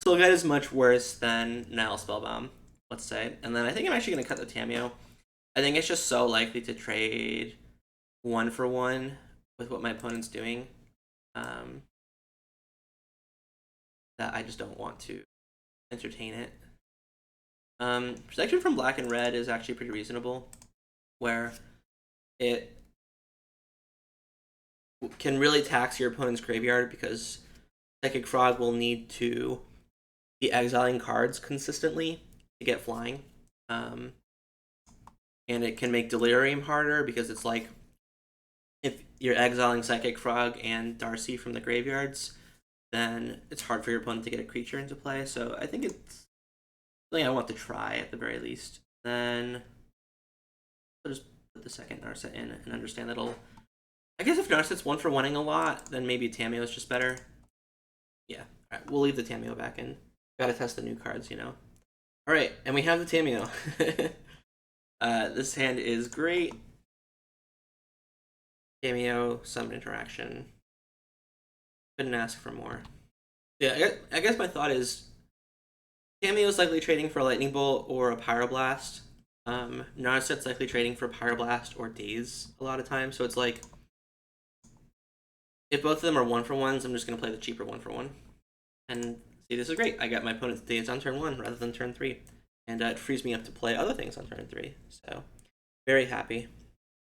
Soul Guide is much worse than Nile Spellbomb, let's say. And then I think I'm actually gonna cut the Tamiyo. I think it's just so likely to trade 1 for 1 with what my opponent's doing, that I just don't want to entertain it. Protection from Black and Red is actually pretty reasonable, where it can really tax your opponent's graveyard because Psychic Frog will need to be exiling cards consistently to get flying. And it can make Delirium harder because it's like if you're exiling Psychic Frog and Darcy from the graveyards, then it's hard for your opponent to get a creature into play. So I think it's something I want to try at the very least. Then I'll just put the second Narset in and understand that it'll. I guess if Narset's 1 for 1ing a lot, then maybe Tamiyo is just better. Yeah, alright, we'll leave the Tamiyo back in. Gotta test the new cards, you know. Alright, and we have the Tamiyo. This hand is great. Tamiyo, some interaction. Couldn't ask for more. Yeah, I guess my thought is Tamiyo is likely trading for a Lightning Bolt or a Pyroblast. Narset's likely trading for Pyroblast or Daze a lot of times. So it's like, if both of them are 1-for-1s, I'm just going to play the cheaper 1-for-1. And see, this is great. I got my opponent's days on turn 1 rather than turn 3. And it frees me up to play other things on turn 3. So, very happy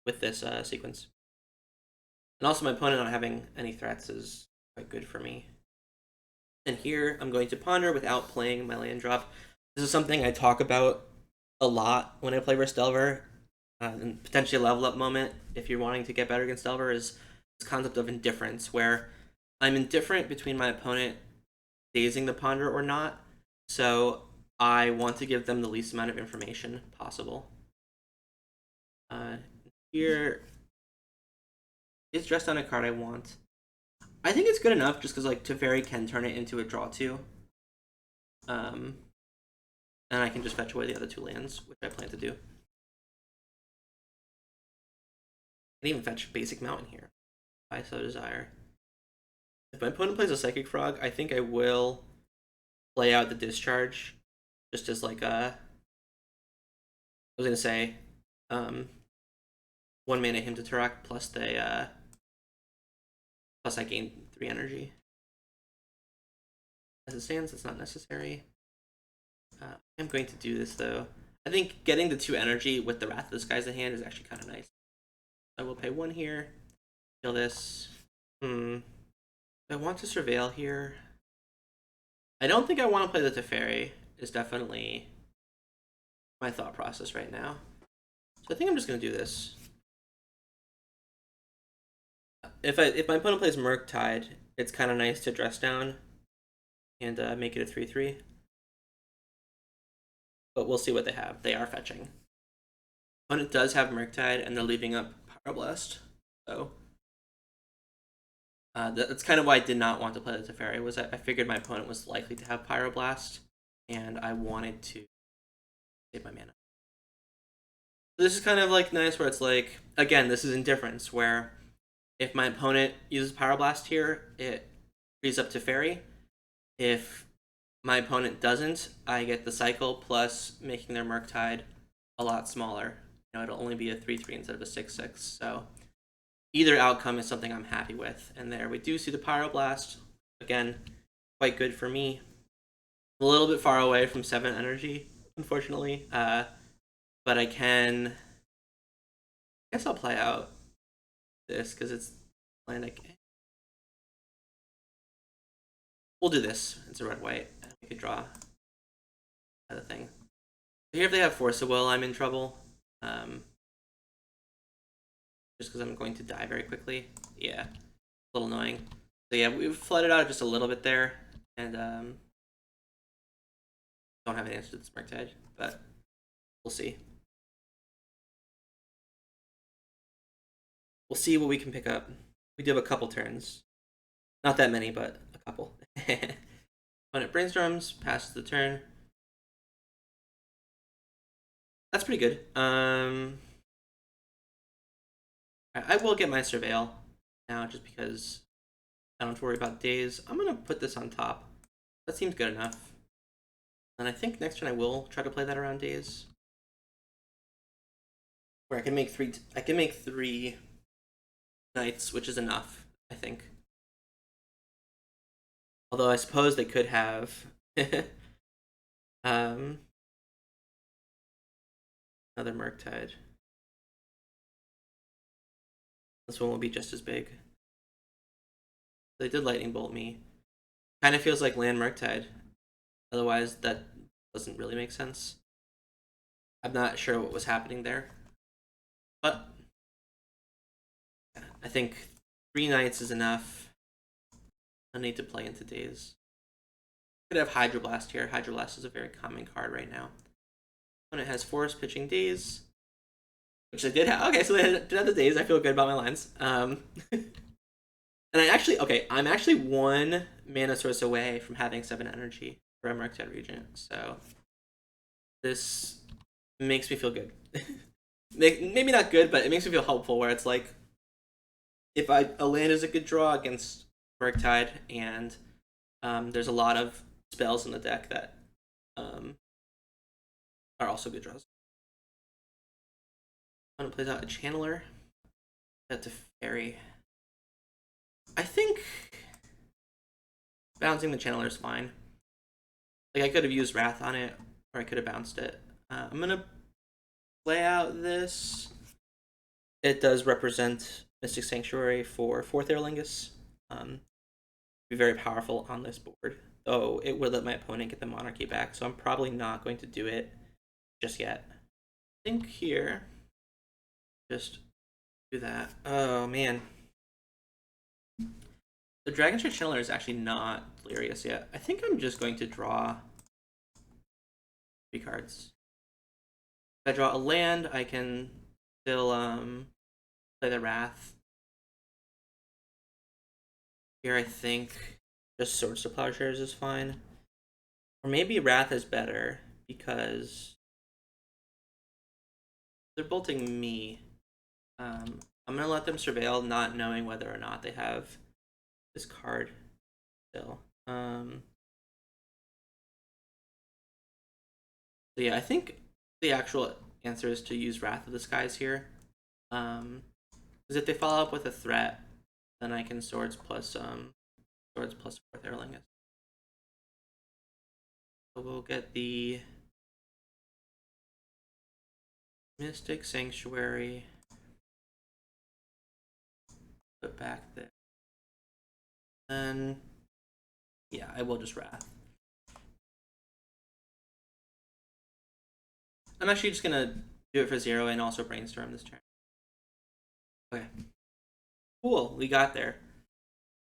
with this sequence. And also, my opponent not having any threats is quite good for me. And here, I'm going to ponder without playing my land drop. This is something I talk about a lot when I play versus Delver. And potentially a level up moment, if you're wanting to get better against Delver, is this concept of indifference, where I'm indifferent between my opponent dazing the ponder or not. So I want to give them the least amount of information possible. Here is dressed on a card I want. I think it's good enough just because like Teferi can turn it into a draw 2. And I can just fetch away the other 2 lands, which I plan to do. I can even fetch Basic Mountain here, if I so desire. If my opponent plays a Psychic Frog, I think I will play out the Discharge, just as like a... I was gonna say, 1 mana Hymn to Turok plus they plus I gain 3 energy. As it stands, it's not necessary. I'm going to do this though. I think getting the 2 energy with the Wrath of the Skies in hand is actually kind of nice. I will pay 1 here. Kill this. I want to Surveil here. I don't think I want to play the Teferi. Is definitely my thought process right now. So I think I'm just going to do this. If my opponent plays Murktide, it's kind of nice to dress down and make it a 3/3. But we'll see what they have. They are fetching. Opponent does have Murktide, and they're leaving up Pyroblast. So that's kind of why I did not want to play the Teferi. Was I figured my opponent was likely to have Pyroblast, and I wanted to save my mana. So this is kind of like nice, where it's like, again, this is indifference, where if my opponent uses Pyroblast here, it frees up Teferi. If my opponent doesn't, I get the cycle plus making their Murktide a lot smaller. You know, it'll only be a 3/3 instead of a 6/6. So either outcome is something I'm happy with. And there we do see the Pyroblast. Again, quite good for me. A little bit far away from 7 energy, unfortunately. But I guess I'll play out this because it's Atlantic. We'll do this. It's a red-white. We could draw another thing. Here, if they have Force of Will, I'm in trouble. Just because I'm going to die very quickly. Yeah, a little annoying. So yeah, we've flooded out just a little bit there, and don't have an answer to this Murktide, but we'll see. We'll see what we can pick up. We do have a couple turns. Not that many, but a couple. When it brainstorms, passes the turn. That's pretty good. I will get my Surveil now, just because I don't have to worry about days. I'm gonna put this on top. That seems good enough. And I think next turn I will try to play that around days, where I can make 3. I can make 3 knights, which is enough, I think. Although I suppose they could have another Murktide. This one will be just as big. They did Lightning Bolt me. Kind of feels like land Murktide. Otherwise, that doesn't really make sense. I'm not sure what was happening there. But I think 3 knights is enough. I need to play into days. Could have Hydroblast here. Hydroblast is a very common card right now. When it has Forest pitching days, which I did have. Okay, so they did have the days. I feel good about my lines. And I'm actually 1 mana source away from having 7 energy for a Murktide Regent. So this makes me feel good. Maybe not good, but it makes me feel helpful, where it's like, if a land is a good draw against Murktide, and there's a lot of spells in the deck that are also good draws. When it plays out a Channeler, that's a Teferi. I think bouncing the Channeler is fine. Like, I could have used Wrath on it, or I could have bounced it. I'm going to play out this. It does represent Mystic Sanctuary for Forth Eorlingas. Be very powerful on this board, though it would let my opponent get the Monarchy back, so I'm probably not going to do it just yet. I think here, just do that. Oh, man. The Dragonshire Channeler is actually not hilarious yet. I think I'm just going to draw 3 cards. If I draw a land, I can still play the Wrath. Here I think just Swords to Plowshares is fine. Or maybe Wrath is better because they're bolting me. I'm going to let them Surveil, not knowing whether or not they have this card still. So yeah, I think the actual answer is to use Wrath of the Skies here. Because if they follow up with a threat, then I can Swords plus Forth Eorlingas. So we'll get the Mystic Sanctuary put back there. And yeah, I will just Wrath. I'm actually just gonna do it for 0 and also Brainstorm this turn. Okay. Cool, we got there.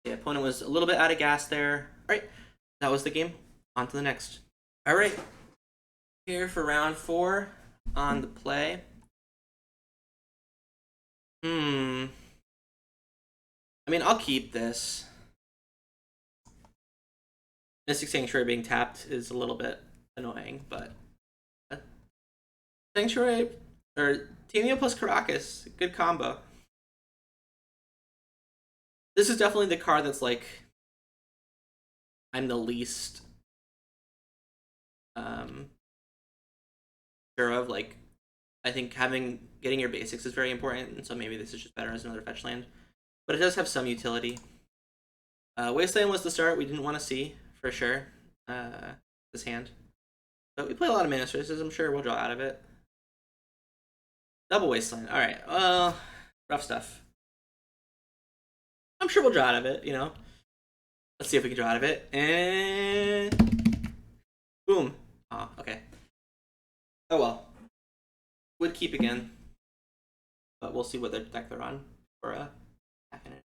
The opponent was a little bit out of gas there. Alright, that was the game. On to the next. Alright. Here for round 4 on the play. I mean, I'll keep this. Mystic Sanctuary being tapped is a little bit annoying, but Sanctuary or Tamiyo plus Karakas, good combo. This is definitely the card that's like I'm the least sure of. Like, I think getting your basics is very important, and so maybe this is just better as another fetch land. But it does have some utility. Wasteland was the start we didn't want to see for sure. This hand, but we play a lot of mana sources. I'm sure we'll draw out of it. Double Wasteland. All right. Rough stuff. I'm sure we'll draw out of it. You know. Let's see if we can draw out of it. And boom. Oh, okay. Oh well. Would keep again, but we'll see what their deck they're on for attacking it.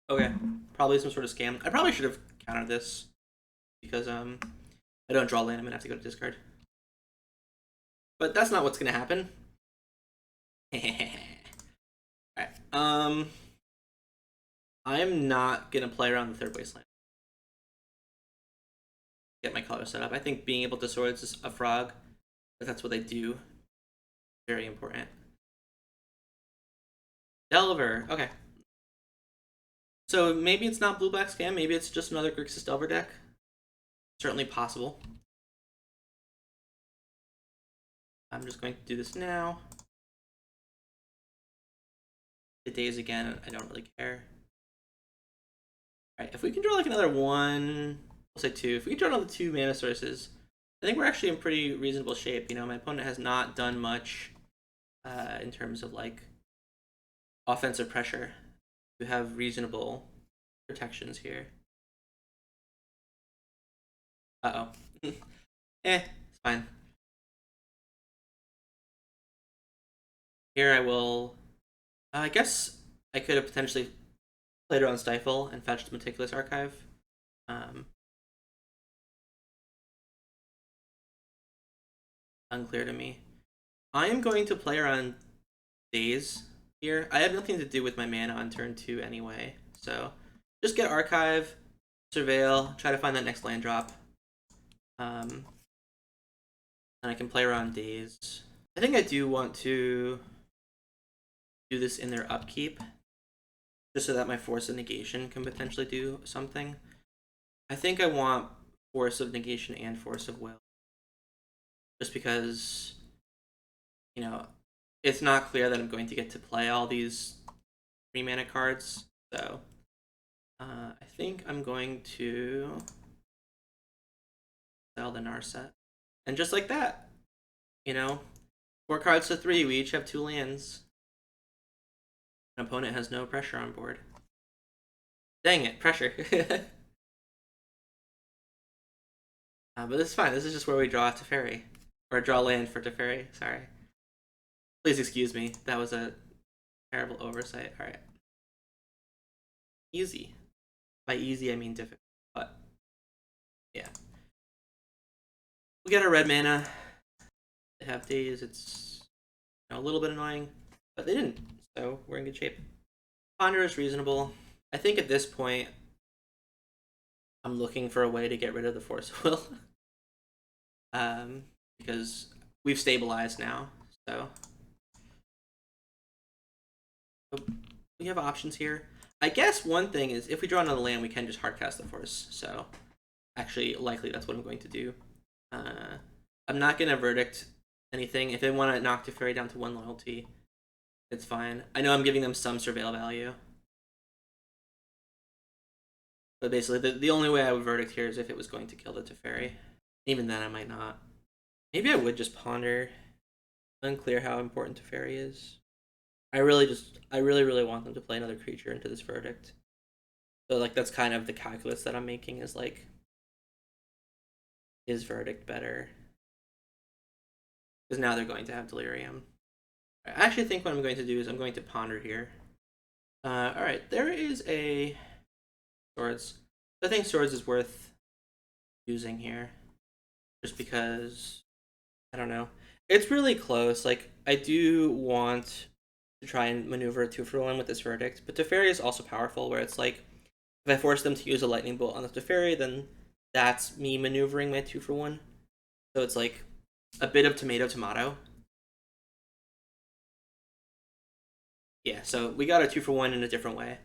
Okay. Probably some sort of scam. I probably should have countered this because I don't draw land. I'm gonna have to go to discard. But that's not what's gonna happen. Alright. I'm not gonna play around the 3rd wasteland. Get my color set up. I think being able to Swords is a frog, if that's what they do, very important. Delver. Okay. So maybe it's not blue-black scam. Maybe it's just another Grixis Delver deck. Certainly possible. I'm just going to do this now. The days again, I don't really care. Alright, if we can draw like another 1, we'll say 2. If we can draw another 2 mana sources, I think we're actually in pretty reasonable shape. You know, my opponent has not done much in terms of like offensive pressure. We have reasonable protections here. It's fine. Here I will. I guess I could have potentially played around Stifle and fetched Meticulous Archive. Unclear to me. I am going to play around Days here. I have nothing to do with my mana on turn 2 anyway, so just get Archive, Surveil, try to find that next land drop. And I can play around Days. I think I do want to do this in their upkeep, just so that my Force of Negation can potentially do something. I think I want Force of Negation and Force of Will, just because, you know, it's not clear that I'm going to get to play all these 3-mana cards. So I think I'm going to sell the Narset. And just like that, 4 cards to 3, we each have 2 lands. An opponent has no pressure on board. Dang it, pressure. But this is fine. This is just where we draw Teferi. Or draw land for Teferi, sorry. Please excuse me. That was a terrible oversight. Alright. Easy. By easy, I mean difficult. But, yeah. We got our red mana. They have days. It's a little bit annoying. But they didn't. So, we're in good shape. Ponder is reasonable. I think at this point, I'm looking for a way to get rid of the Force of Will. Because we've stabilized now, so we have options here. I guess one thing is if we draw another land, we can just hardcast the Force. So actually, likely that's what I'm going to do. I'm not going to verdict anything. If they want to knock Teferi down to 1 loyalty, it's fine. I know I'm giving them some surveil value. But basically, the only way I would verdict here is if it was going to kill the Teferi. Even then, I might not. Maybe I would just ponder. Unclear how important Teferi is. I really, really want them to play another creature into this verdict. So, like, that's kind of the calculus that I'm making is, like, is verdict better? Because now they're going to have Delirium. I actually think what I'm going to do is I'm going to ponder here. Alright, there is a Swords. I think Swords is worth using here. Just because, I don't know. It's really close. Like, I do want to try and maneuver a 2-for-1 with this verdict, but Teferi is also powerful, where it's like, if I force them to use a lightning bolt on the Teferi, then that's me maneuvering my 2-for-1. So it's like a bit of tomato. Yeah, so we got a 2-for-1 in a different way.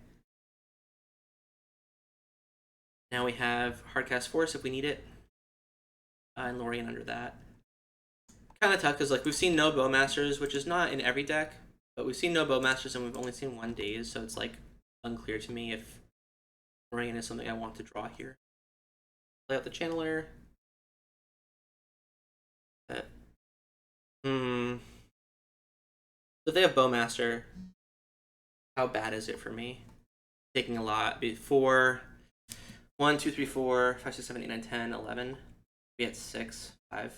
Now we have Hardcast Force if we need it. And Lórien under that. Kind of tough because like we've seen no Bowmasters, which is not in every deck, but we've seen no Bowmasters and we've only seen 1 Daze, so it's like unclear to me if Lórien is something I want to draw here. Play out the Channeler. So if they have Bowmaster, how bad is it for me? Taking a lot. 4, 1, 2, 3, 4, 5, 6, 7, 8, 9, 10, 11. We had 6, 5.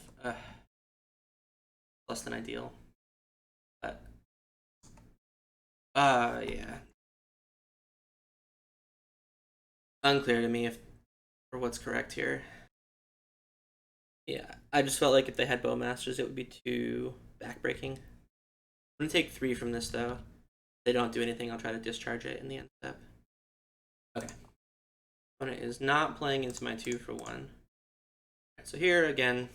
Less than ideal. But yeah. Unclear to me for what's correct here. Yeah, I just felt like if they had Bowmasters, it would be too backbreaking. I'm gonna take 3 from this though. If they don't do anything, I'll try to discharge it in the end step. Okay. Opponent is not playing into my 2-for-1. Right, so here again,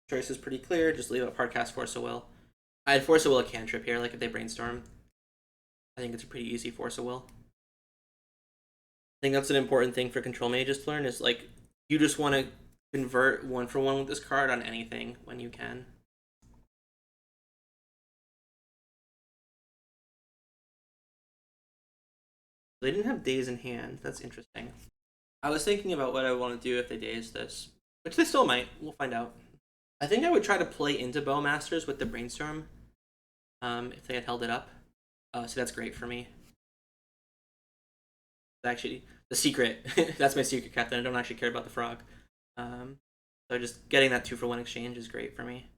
choice is pretty clear. Just leave up Hardcast Force of Will. I'd Force of Will a cantrip here, like if they Brainstorm. I think it's a pretty easy Force of Will. I think that's an important thing for control mages to learn is like you just want to convert 1-for-1 with this card on anything when you can. They didn't have Daze in hand. That's interesting. I was thinking about what I want to do if they Daze this, which they still might. We'll find out. I think I would try to play into Bowmasters with the Brainstorm if they had held it up. So that's great for me. Actually, the secret. That's my secret, Captain. I don't actually care about the frog. So just getting that 2-for-1 exchange is great for me.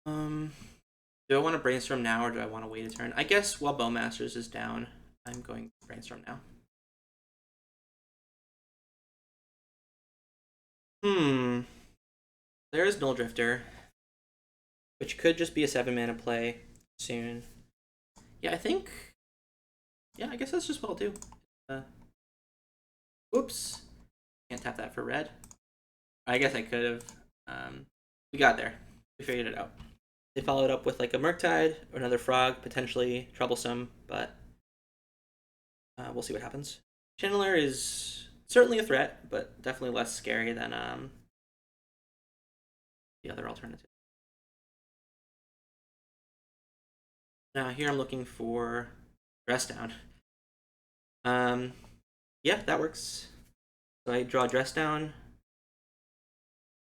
Do I want to Brainstorm now or do I want to wait a turn? I guess while Bowmasters is down, I'm going to Brainstorm now. There's Nulldrifter, which could just be a 7-mana play soon. Yeah, I guess that's just what I'll do. Oops. Can't tap that for red. I guess I could have. We got there. We figured it out. They followed up with like a Murktide or another frog, potentially troublesome, but we'll see what happens. Channeler is certainly a threat, but definitely less scary than the other alternative. Now here I'm looking for Dress Down. Yeah, that works. So I draw Dress Down,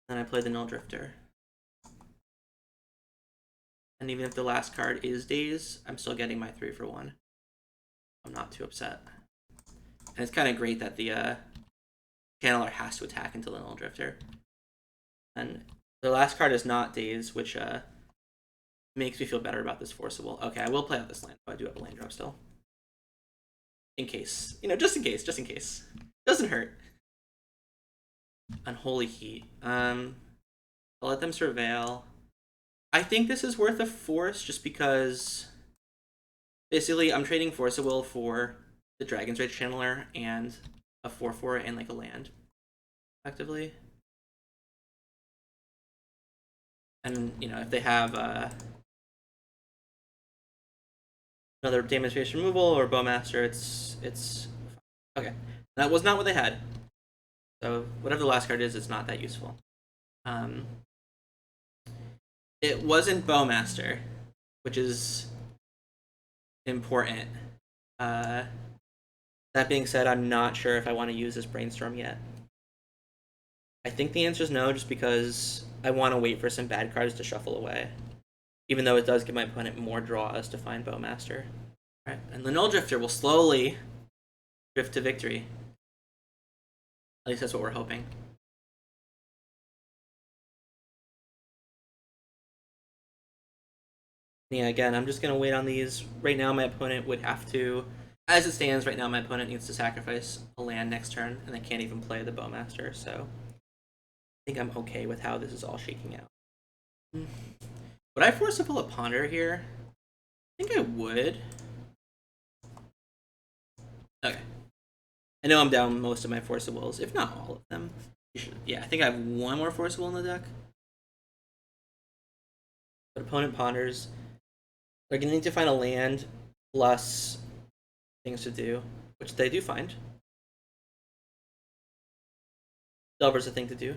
then I play the Nulldrifter. And even if the last card is Daze, I'm still getting my 3 for 1. I'm not too upset. And it's kind of great that the Channeler has to attack until the Nulldrifter. And the last card is not Daze, which makes me feel better about this Forcible. Okay, I will play out this land, but I do have a land drop still. In case. You know, just in case, just in case. Doesn't hurt. Unholy Heat. I'll let them Surveil. I think this is worth a Force just because basically I'm trading Force of Will for the Dragon's Rage Channeler and a 4/4 and like a land, effectively. And you know, if they have another damage-based removal or Bowmaster, it's okay. That was not what they had. So whatever the last card is, it's not that useful. It wasn't Bowmaster, which is important. That being said, I'm not sure if I want to use this Brainstorm yet. I think the answer is no, just because I want to wait for some bad cards to shuffle away. Even though it does give my opponent more draws to find Bowmaster. Alright, and the Nulldrifter will slowly drift to victory. At least that's what we're hoping. Yeah, again, I'm just going to wait on these. Right now, my opponent would have to... As it stands, right now, my opponent needs to sacrifice a land next turn, and they can't even play the Bowmaster, so... I think I'm okay with how this is all shaking out. Would I force a pull a Ponder here? I think I would. Okay. I know I'm down most of my Force of Wills, if not all of them. Yeah, I think I have one more Force of Will in the deck. But opponent ponders. They're going to need to find a land plus things to do, which they do find. Delver's a thing to do.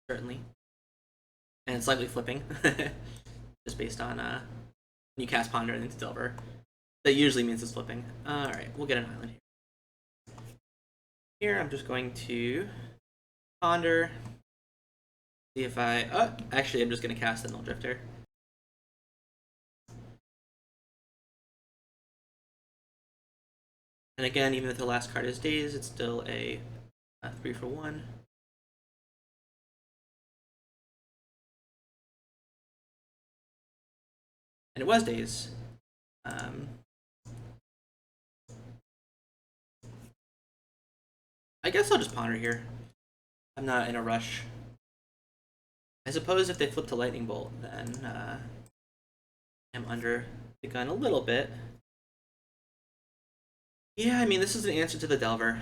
Certainly. And it's likely flipping. Just based on when you cast Ponder into Delver. That usually means it's flipping. Alright, we'll get an island here. Here, I'm just going to Ponder. See if I... Oh, actually, I'm just going to cast the Nulldrifter. And again, even if the last card is Daze, it's still a 3 for 1. And it was Daze. I guess I'll just Ponder here. I'm not in a rush. I suppose if they flip to Lightning Bolt, then I'm under the gun a little bit. Yeah, I mean, this is an answer to the Delver.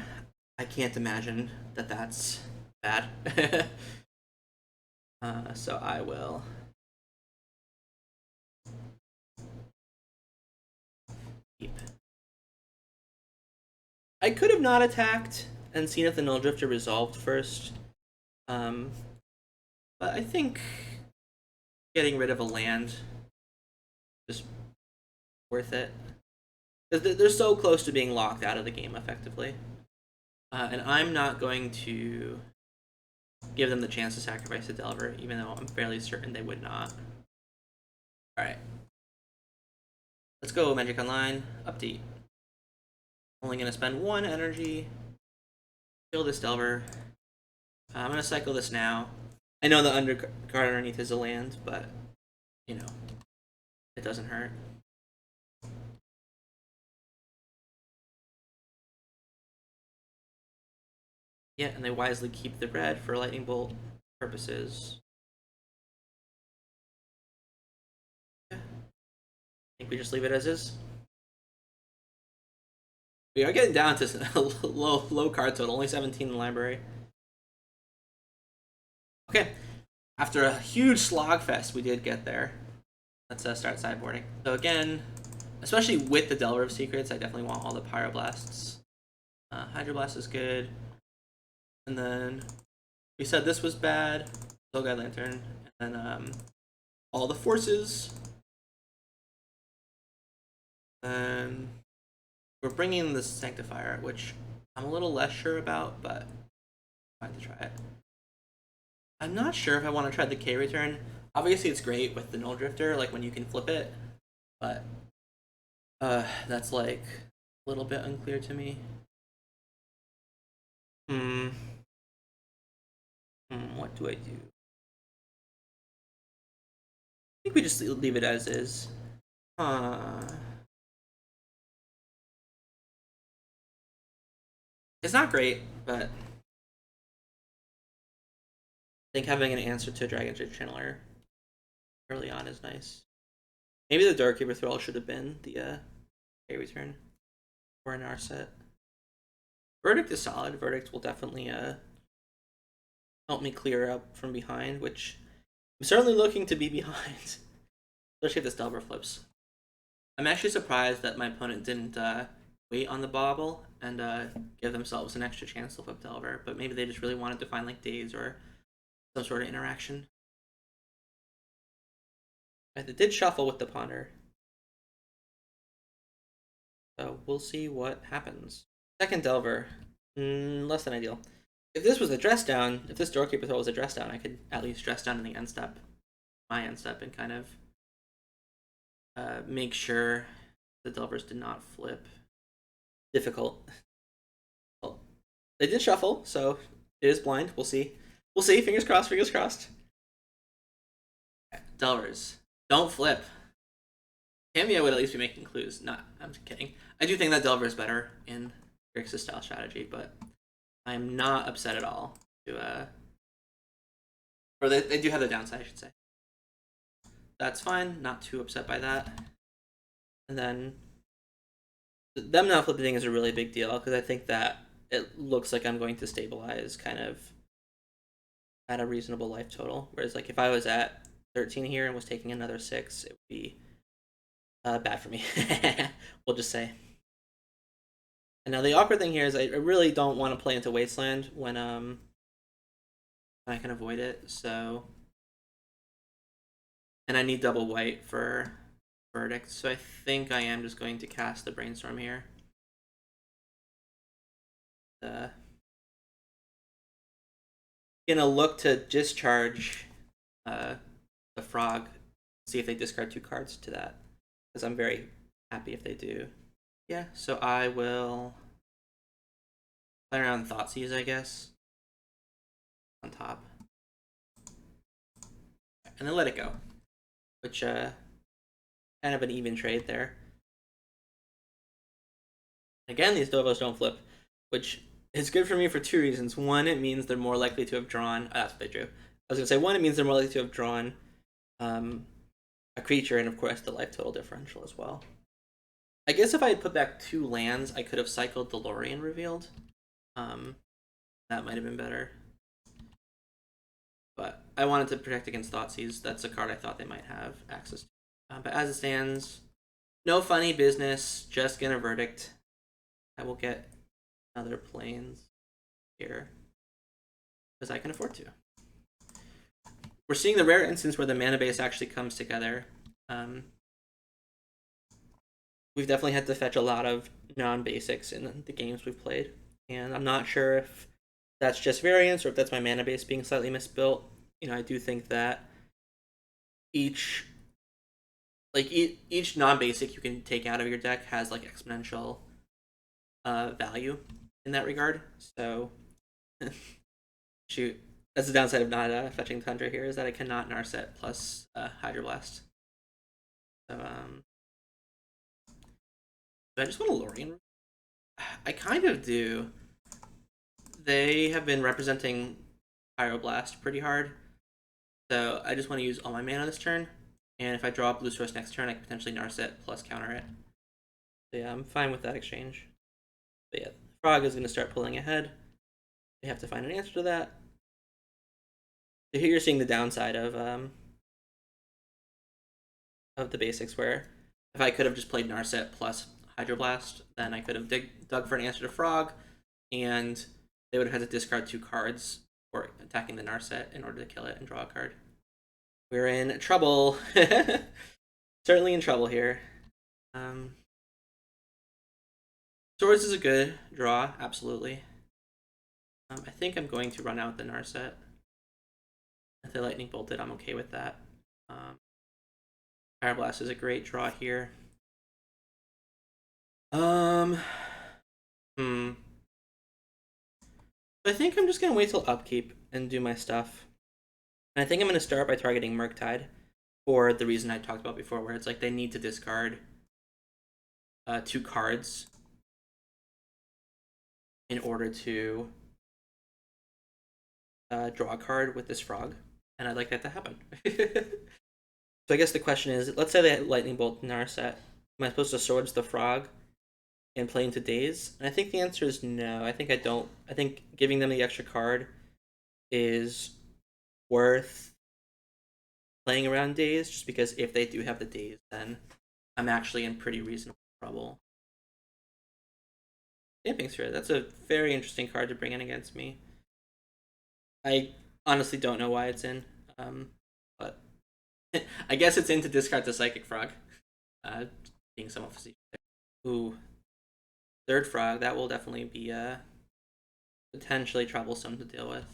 I can't imagine that that's bad. So I will... keep. I could have not attacked and seen if the Nulldrifter resolved first. But I think getting rid of a land is worth it. They're so close to being locked out of the game, effectively. And I'm not going to give them the chance to sacrifice a Delver, even though I'm fairly certain they would not. Alright. Let's go Magic Online. Update. Only going to spend 1 energy. Kill this Delver. I'm going to cycle this now. I know the undercard underneath is a land, but, you know, it doesn't hurt. Yeah, and they wisely keep the red for lightning bolt purposes. Yeah. I think we just leave it as is. We are getting down to low card total, only 17 in the library. Okay, after a huge slogfest, we did get there. Let's start sideboarding. So again, especially with the Delver of Secrets, I definitely want all the Pyroblasts. Hydroblast is good. And then we said this was bad. Soul Guide Lantern. And then all the forces. And We're bringing the Sanctifier, which I'm a little less sure about, but I'm going to try it. I'm not sure if I want to try the K return. Obviously, it's great with the Nulldrifter, like when you can flip it, but that's like a little bit unclear to me. What do I do? I think we just leave it as is. It's not great, but I think having an answer to Dragon Shade Channeler early on is nice. Maybe the Doorkeeper Thrull should have been the K return or an Narset. Verdict is solid. Verdict will definitely help me clear up from behind, which I'm certainly looking to be behind. Especially if this Delver flips. I'm actually surprised that my opponent didn't wait on the bobble and give themselves an extra chance to flip Delver, but maybe they just really wanted to find like days or some sort of interaction. Right, they did shuffle with the Ponder. So we'll see what happens. Second Delver. Less than ideal. If this was a dress down, if this Doorkeeper Thrull was a dress down, I could at least dress down in the end step, my end step, and kind of make sure the Delvers did not flip. Difficult. Well, they did shuffle, so it is blind. We'll see. We'll see. Fingers crossed. Fingers crossed. Delvers, don't flip. Tamiyo would at least be making clues. Not. I'm kidding. I do think that Delver is better in Grixis style strategy, but I am not upset at all. Or they do have the downside, I should say. That's fine. Not too upset by that. And then them not flipping is a really big deal because I think that it looks like I'm going to stabilize kind of at a reasonable life total. Whereas like if I was at 13 here and was taking another 6, it would be bad for me. We'll just say. And now the awkward thing here is I really don't want to play into Wasteland when I can avoid it. So, and I need double white for Verdict, so I think I am just going to cast the Brainstorm here. Gonna look to discharge the Frog, see if they discard 2 cards to that, because I'm very happy if they do. Yeah, so I will play around Thoughtseize, I guess, on top, and then let it go, which kind of an even trade there. Again, these Dovos don't flip, which is good for me for 2 reasons. One, it means they're more likely to have drawn. That's what they drew. I was going to say, one, it means they're more likely to have drawn a creature, and of course the life total differential as well. I guess if I had put back 2 lands, I could have cycled the Lórien revealed. That might have been better. But I wanted to protect against Thoughtseize. That's a card I thought they might have access to. But as it stands, no funny business, just gonna Verdict. I will get other planes here because I can afford to. We're seeing the rare instance where the mana base actually comes together. We've definitely had to fetch a lot of non-basics in the games we've played, and I'm not sure if that's just variance or if that's my mana base being slightly misbuilt. You know, I do think that each non-basic you can take out of your deck has like exponential value in that regard. So, shoot, that's the downside of not fetching Tundra here, is that I cannot Narset plus Hydroblast. So, do I just want a Lórien? I kind of do. They have been representing Pyroblast pretty hard, so I just want to use all my mana this turn. And if I draw a blue source next turn, I can potentially Narset plus counter it. So yeah, I'm fine with that exchange. But yeah, Frog is going to start pulling ahead. They have to find an answer to that. So here you're seeing the downside of the basics, where if I could have just played Narset plus Hydroblast, then I could have dug for an answer to Frog, and they would have had to discard 2 cards for attacking the Narset in order to kill it and draw a card. We're in trouble. Certainly in trouble here. Swords is a good draw, absolutely. I think I'm going to run out the Narset. If they lightning bolted, I'm okay with that. Pyroblast is a great draw here. I think I'm just gonna wait till upkeep and do my stuff. And I think I'm gonna start by targeting Murktide for the reason I talked about before, where it's like they need to discard 2 cards in order to draw a card with this frog, and I'd like that to happen. So I guess the question is, let's say they lightning bolt Narset. Am I supposed to swords the frog and play into Daze? And I think the answer is no. I think I don't. I think giving them the extra card is worth playing around Daze, just because if they do have the Daze, then I'm actually in pretty reasonable trouble. Damping Sphere, that's a very interesting card to bring in against me. I honestly don't know why it's in, but I guess it's in to discard the Psychic Frog. Being somewhat facetious. Ooh, 3rd frog, that will definitely be potentially troublesome to deal with.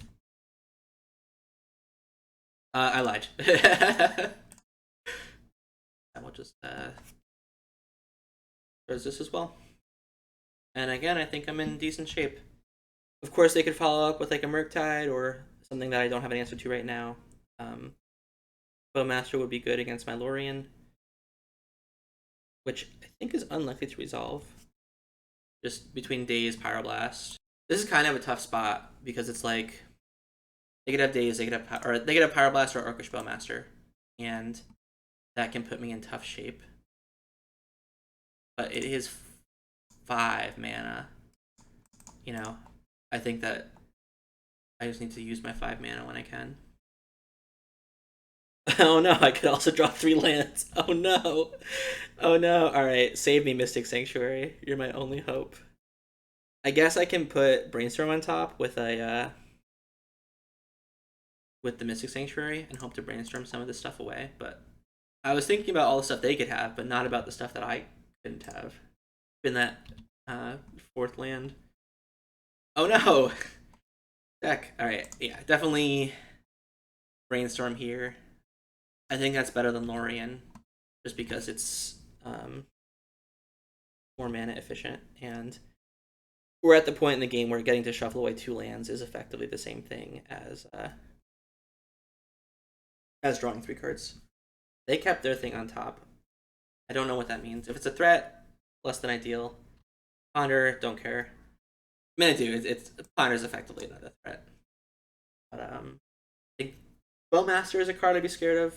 I lied. I will just there's this as well. And again, I think I'm in decent shape. Of course, they could follow up with like a Murktide or something that I don't have an answer to right now. Bowmaster would be good against my Lórien, which I think is unlikely to resolve. Just between Daze, Pyroblast. This is kind of a tough spot because it's like they could have Daze, they could have Pyroblast or Orcish Bowmaster, and that can put me in tough shape. But it is 5 mana. You know, I think that I just need to use my 5 mana when I can. Oh no, I could also draw 3 lands. Oh no. Oh no. Alright, save me, Mystic Sanctuary. You're my only hope. I guess I can put Brainstorm on top with a with the Mystic Sanctuary and hope to brainstorm some of this stuff away, but I was thinking about all the stuff they could have, but not about the stuff that I couldn't have. In that 4th land. Oh no! Deck. Alright, yeah, definitely Brainstorm here. I think that's better than Lórien, just because it's more mana efficient, and we're at the point in the game where getting to shuffle away 2 lands is effectively the same thing as drawing 3 cards. They kept their thing on top. I don't know what that means. If it's a threat, less than ideal. Ponder, don't care. I mean, I do. It's Ponder is effectively not a threat. But I think Bowmaster is a card I'd be scared of.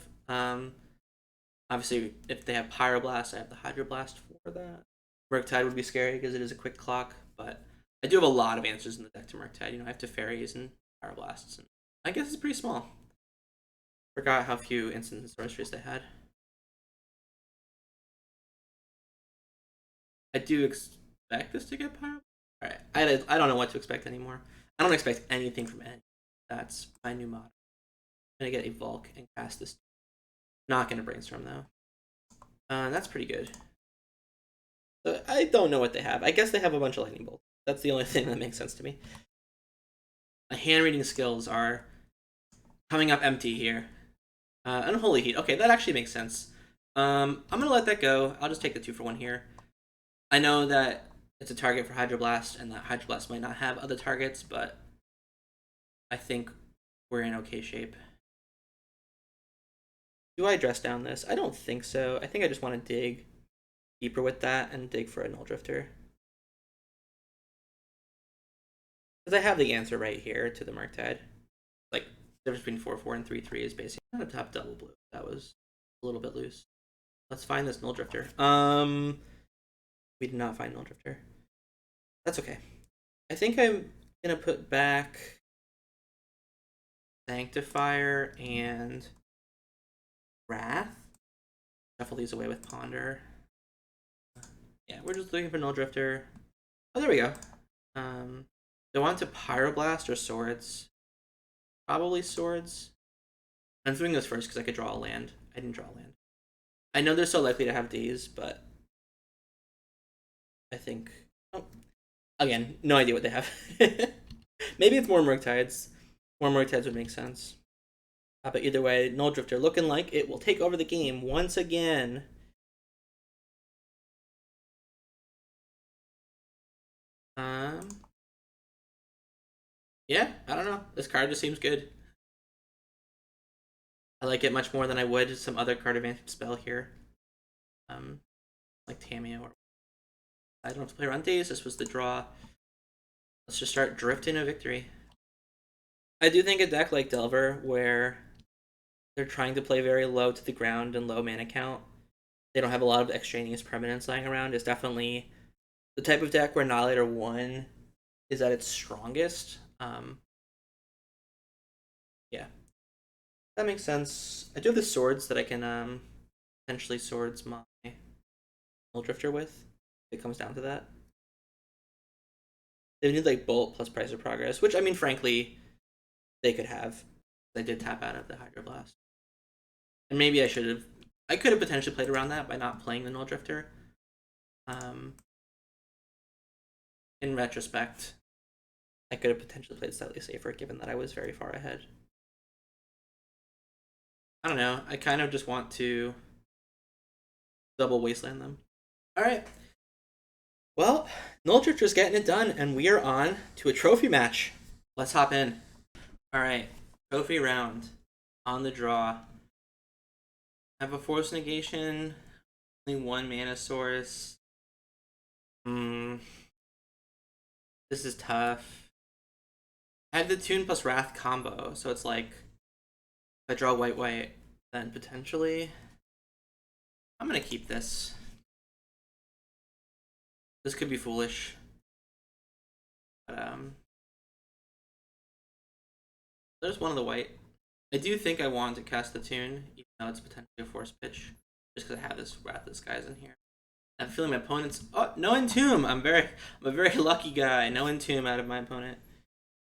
Obviously, if they have Pyroblast, I have the Hydroblast for that. Murktide would be scary because it is a quick clock, but I do have a lot of answers in the deck to Murktide. You know, I have Teferis and Pyroblasts, and I guess it's pretty small. Forgot how few instant and sorceries they had. I do expect this to get Pyro. Alright, I don't know what to expect anymore. I don't expect anything from any. That's my new mod. I'm gonna get a Volk and cast this. Not gonna Brainstorm though. That's pretty good. So I don't know what they have. I guess they have a bunch of Lightning Bolts. That's the only thing that makes sense to me. My hand reading skills are coming up empty here. Unholy Heat. Okay, that actually makes sense. I'm gonna let that go. I'll just take the 2-for-1 here. I know that it's a target for Hydroblast, and that Hydroblast might not have other targets, but I think we're in okay shape. Do I dress down this? I don't think so. I think I just want to dig deeper with that and dig for a Nulldrifter. Because I have the answer right here to the Murktide. Like, the difference between 4-4 and 3-3 is basically not a top double blue. That was a little bit loose. Let's find this Nulldrifter. We did not find Nulldrifter. That's okay. I think I'm gonna put back Sanctifier and Wrath. Shuffle these away with Ponder. Yeah, we're just looking for Nulldrifter. Oh, there we go. Do I want to Pyroblast or Swords? Probably Swords. I'm doing this first because I could draw a land. I didn't draw a land. I know they're so likely to have Daze, but I think... Oh, Again, no idea what they have. Maybe it's more Murktides. More Murktides would make sense. But either way, Nulldrifter looking like it will take over the game once again. Yeah, I don't know. This card just seems good. I like it much more than I would some other card advantage spell here. Like Tamiyo. Or I don't have to play around days. This was the draw. Let's just start drifting a victory. I do think a deck like Delver, where they're trying to play very low to the ground and low mana count, they don't have a lot of extraneous permanents lying around, is definitely the type of deck where Annihilator 1 is at its strongest. Yeah. That makes sense. I do have the swords that I can potentially swords my Nulldrifter with. If it comes down to that. They need like Bolt plus Price of Progress, which I mean, frankly, they could have. I did tap out of the Hydroblast, and maybe I could have potentially played around that by not playing the Nulldrifter. In retrospect, I could have potentially played slightly safer, given that I was very far ahead. I don't know. I kind of just want to double wasteland them. All right. Well, Nulldrifter's getting it done, and we are on to a trophy match. Let's hop in. All right, trophy round on the draw. I have a Force of Negation, only one mana source. This is tough. I have the Tune plus Wrath combo, so it's like if I draw white, then potentially I'm gonna keep this. This could be foolish, but there's one of the white. I do think I want to cast the Tune, even though it's potentially a force pitch, just because I have this Wrath Disguise in here. I'm feeling my opponent's no Entomb. I'm a very lucky guy. No Entomb out of my opponent.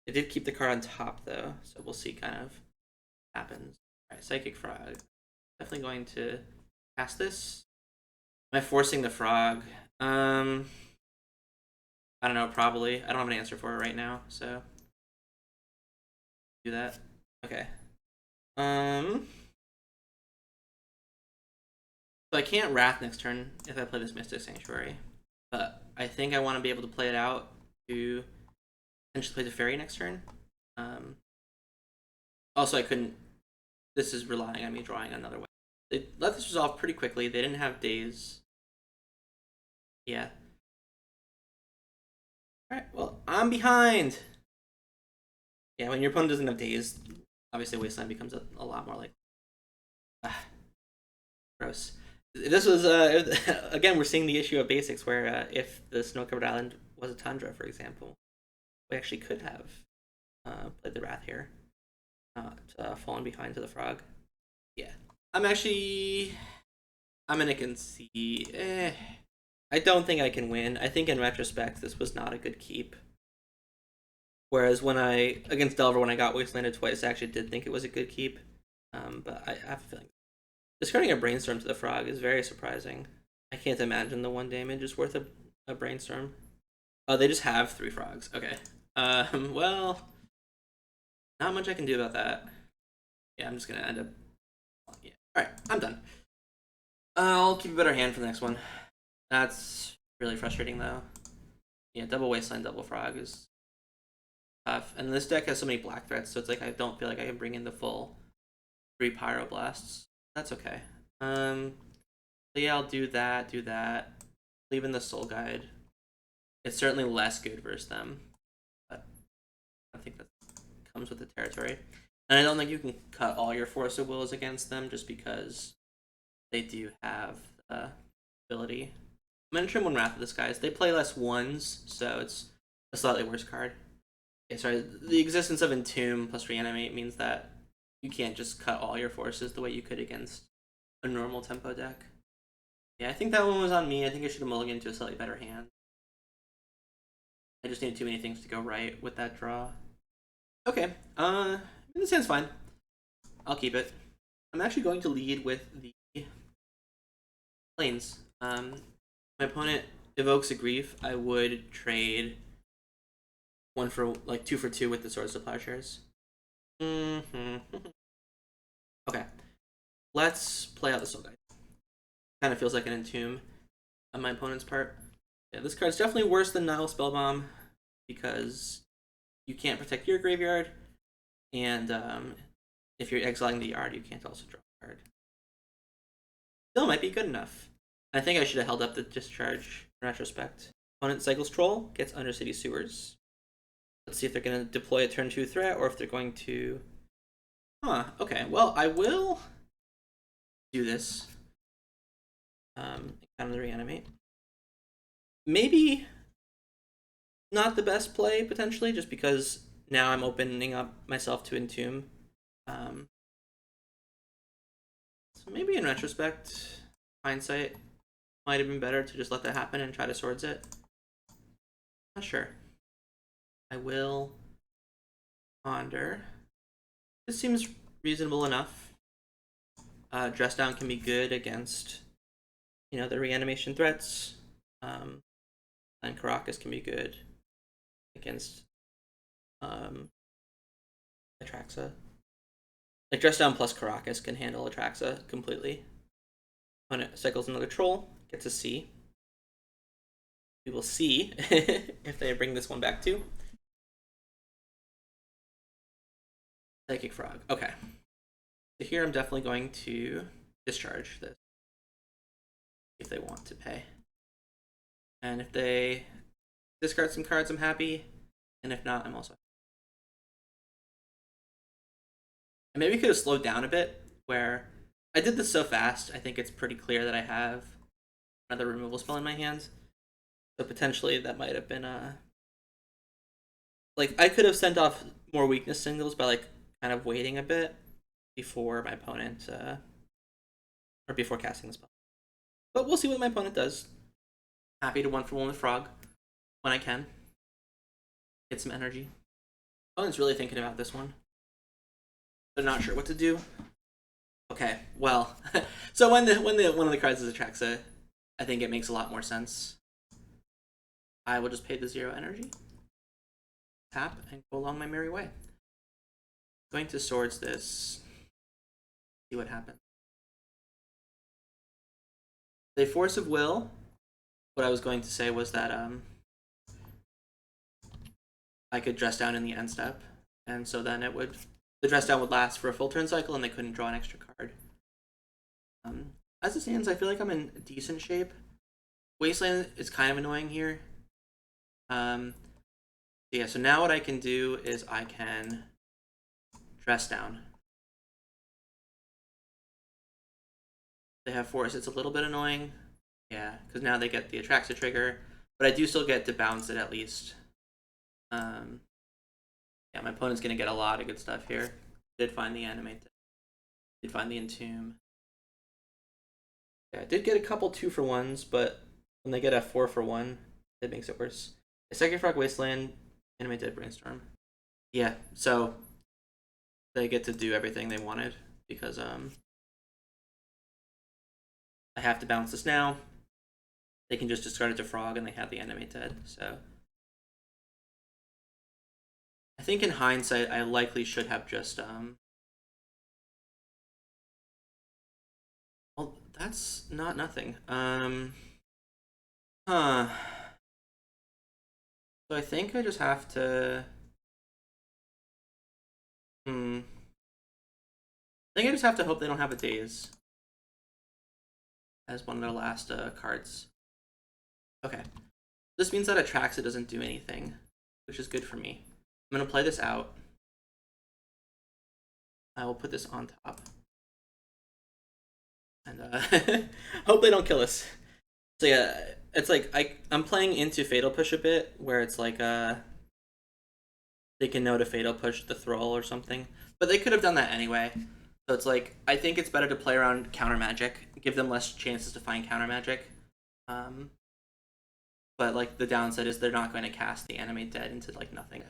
It did keep the card on top though, so we'll see kind of what happens. Alright, Psychic Frog. Definitely going to cast this. Am I forcing the frog? I don't know, probably. I don't have an answer for it right now, so do that. Okay. So I can't Wrath next turn if I play this Mystic Sanctuary, but I think I want to be able to play it out to potentially play Teferi next turn. Also, I couldn't. This is relying on me drawing another way. They let this resolve pretty quickly. They didn't have days. Yeah. Alright, well, I'm behind! Yeah, when your opponent doesn't have days, obviously Wasteland becomes a lot more like... gross. This was, again, we're seeing the issue of basics where if the snow-covered island was a Tundra, for example, we actually could have played the Wrath here. Not fallen behind to the frog. Yeah. I'm gonna concede. I don't think I can win. I think in retrospect, this was not a good keep. Whereas against Delver, when I got Wastelanded twice, I actually did think it was a good keep. But I have a feeling. Discarding a Brainstorm to the frog is very surprising. I can't imagine the 1 damage is worth a Brainstorm. Oh, they just have 3 frogs. Okay. Well, not much I can do about that. Yeah, I'm just gonna end up... Yeah. Alright, I'm done. I'll keep a better hand for the next one. That's really frustrating, though. Yeah, double Wasteland, double Frog is tough. And this deck has so many black threats, so it's like I don't feel like I can bring in the full 3 Pyroblasts. That's okay. So yeah, I'll do that, Leave in the Soul Guide. It's certainly less good versus them, but I think that comes with the territory. And I don't think you can cut all your Force of Wills against them just because they do have the ability. I'm gonna trim 1 Wrath of Disguise. They play less 1s, so it's a slightly worse card. Okay, sorry. The existence of Entomb plus Reanimate means that you can't just cut all your forces the way you could against a normal tempo deck. Yeah, I think that one was on me. I think I should have mulliganed to a slightly better hand. I just needed too many things to go right with that draw. Okay, this hand's fine. I'll keep it. I'm actually going to lead with the Plains. My opponent evokes a Grief. I would trade 1 for like 2 for 2 with the Swords of Plowshares. Okay, let's play out the Soul Guide. Kind of feels like an entomb on my opponent's part. Yeah, this card's definitely worse than Nile Spellbomb because you can't protect your graveyard, and if you're exiling the yard, you can't also draw a card. Still might be good enough. I think I should have held up the discharge in retrospect. Opponent cycles Troll, gets Undercity Sewers. Let's see if they're going to deploy a turn 2 threat or if they're going to... okay. Well, I will do this. Kind of reanimate. Maybe not the best play, potentially, just because now I'm opening up myself to Entomb. So maybe in retrospect, hindsight, might have been better to just let that happen and try to Swords it. Not sure. I will ponder. This seems reasonable enough. Dress Down can be good against, the reanimation threats. And Karakas can be good against Atraxa. Like, Dress Down plus Karakas can handle Atraxa completely. When it cycles another Troll, gets a C. We will see if they bring this one back too. Psychic Frog. Okay. So here I'm definitely going to discharge this if they want to pay. And if they discard some cards, I'm happy. And if not, I'm also happy. And maybe we could have slowed down a bit, where I did this so fast, I think it's pretty clear that I have another removal spell in my hands. So potentially that might have been like, I could have sent off more weakness signals by like kind of waiting a bit before my opponent or before casting the spell. But we'll see what my opponent does. Happy to 1 for 1 with Frog when I can. Get some energy. Opponent's really thinking about this one. They're not sure what to do. Okay, well, so when one of the cards is Atraxa, I think it makes a lot more sense. I will just pay the 0 energy, tap, and go along my merry way. Going to Swords this. See what happens. The Force of Will. What I was going to say was that I could Dress Down in the end step, and so then the Dress Down would last for a full turn cycle, and they couldn't draw an extra card. As it stands, I feel like I'm in decent shape. Wasteland is kind of annoying here. Yeah, so now what I can do is I can Dress Down. They have Force. It's a little bit annoying. Yeah, because now they get the Atraxa trigger, but I do still get to bounce it at least. Yeah, my opponent's going to get a lot of good stuff here. Did find the Animate. Did find the Entomb. Yeah, I did get a couple 2 for 1s, but when they get a 4 for 1, it makes it worse. A Psychic Frog Wasteland, Animate Dead Brainstorm. Yeah, so they get to do everything they wanted because I have to bounce this now. They can just discard it to Frog and they have the Animate Dead, so I think in hindsight I likely should have just well, that's not nothing. So I think I just have to I think I just have to hope they don't have a Daze as one of their last cards. Okay. This means that Atraxa doesn't do anything, which is good for me. I'm going to play this out. I will put this on top. And hope they don't kill us. So yeah, it's like I'm playing into Fatal Push a bit, where it's like they can know to Fatal Push the Thrull or something. But they could have done that anyway. So it's like, I think it's better to play around counter magic, give them less chances to find counter magic. But like the downside is they're not going to cast the Animate Dead into like nothing.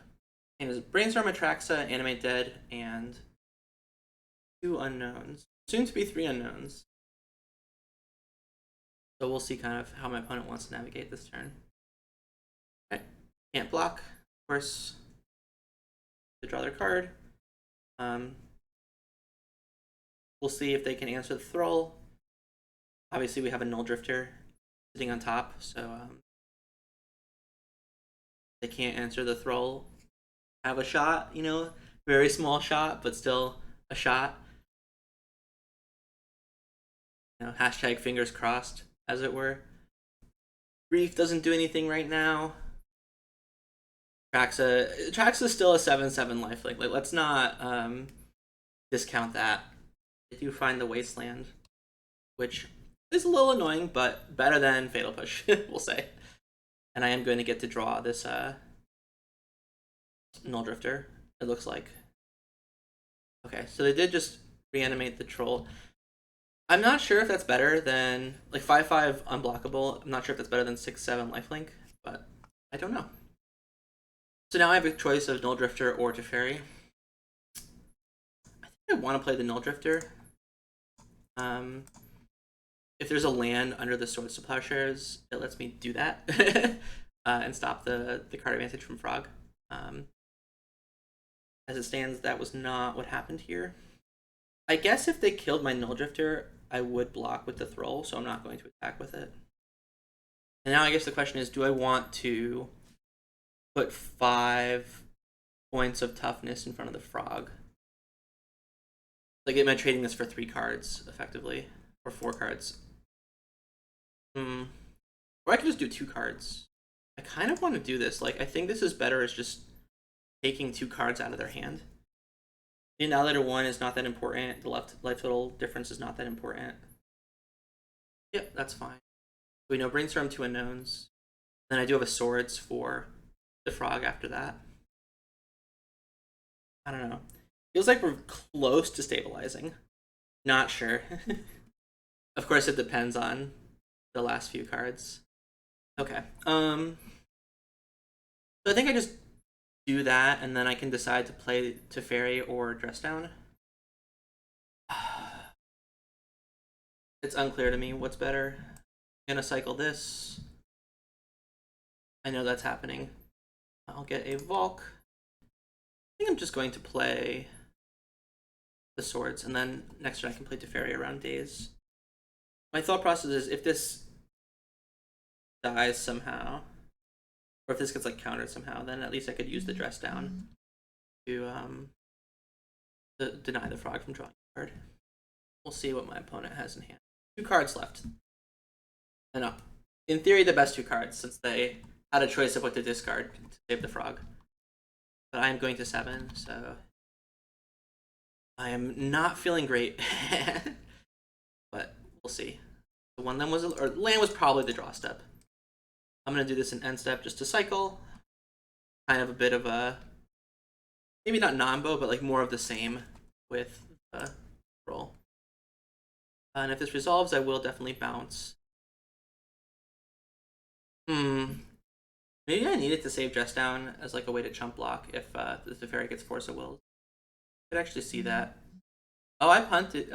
And it's Brainstorm, Atraxa, Animate Dead, and 2 unknowns. Soon to be 3 unknowns. So we'll see kind of how my opponent wants to navigate this turn. Okay, can't block. course, to draw their card. We'll see if they can answer the Thrull. Obviously, we have a Nulldrifter sitting on top, so they can't answer the Thrull. Have a shot, you know, very small shot, but still a shot. You know, hashtag fingers crossed, as it were. Reef doesn't do anything right now. Traxa is still a 7/7 lifelink. Like, let's not discount that. I do find the Wasteland, which is a little annoying, but better than Fatal Push, we'll say. And I am going to get to draw this Nulldrifter, it looks like. Okay, so they did just reanimate the Troll. I'm not sure if that's better than, like, 5/5 unblockable. I'm not sure if that's better than 6/7 lifelink, but I don't know. So now I have a choice of Nulldrifter or Teferi. I think I want to play the Nulldrifter. If there's a land under the Swords to Plowshares, it lets me do that and stop the card advantage from Frog. As it stands, that was not what happened here. I guess if they killed my Nulldrifter, I would block with the Thrull, so I'm not going to attack with it. And now I guess the question is, do I want to put 5 points of toughness in front of the Frog? Like, am I trading this for 3 cards, effectively? Or 4 cards? Or I could just do 2 cards. I kind of want to do this. Like, I think this is better as just taking 2 cards out of their hand. The Annihilator 1 is not that important. The life total difference is not that important. Yep, that's fine. We know Brainstorm 2 unknowns. Then I do have a Swords for the Frog after that. I don't know. Feels like we're close to stabilizing. Not sure. Of course, it depends on the last few cards. Okay. So I think I just do that, and then I can decide to play Teferi or Dress Down. It's unclear to me what's better. I'm gonna cycle this. I know that's happening. I'll get a Volk. I think I'm just going to play the Swords, and then next turn I can play Teferi around Daze. My thought process is, if this dies somehow, or if this gets like countered somehow, then at least I could use the Dress Down to deny the Frog from drawing a card. We'll see what my opponent has in hand. 2 cards left. I know. In theory, the best 2 cards, since they had a choice of what to discard to save the Frog. But I am going to 7, so I am not feeling great. But we'll see. The one then was, or land was probably the draw step. I'm gonna do this in end step just to cycle. Kind of a bit of a, maybe not non-bow, but like more of the same with the roll. And if this resolves, I will definitely bounce. Maybe I needed to save Dress Down as like a way to chump block if the Teferi gets Force of Will. I could actually see that. Oh, I punted.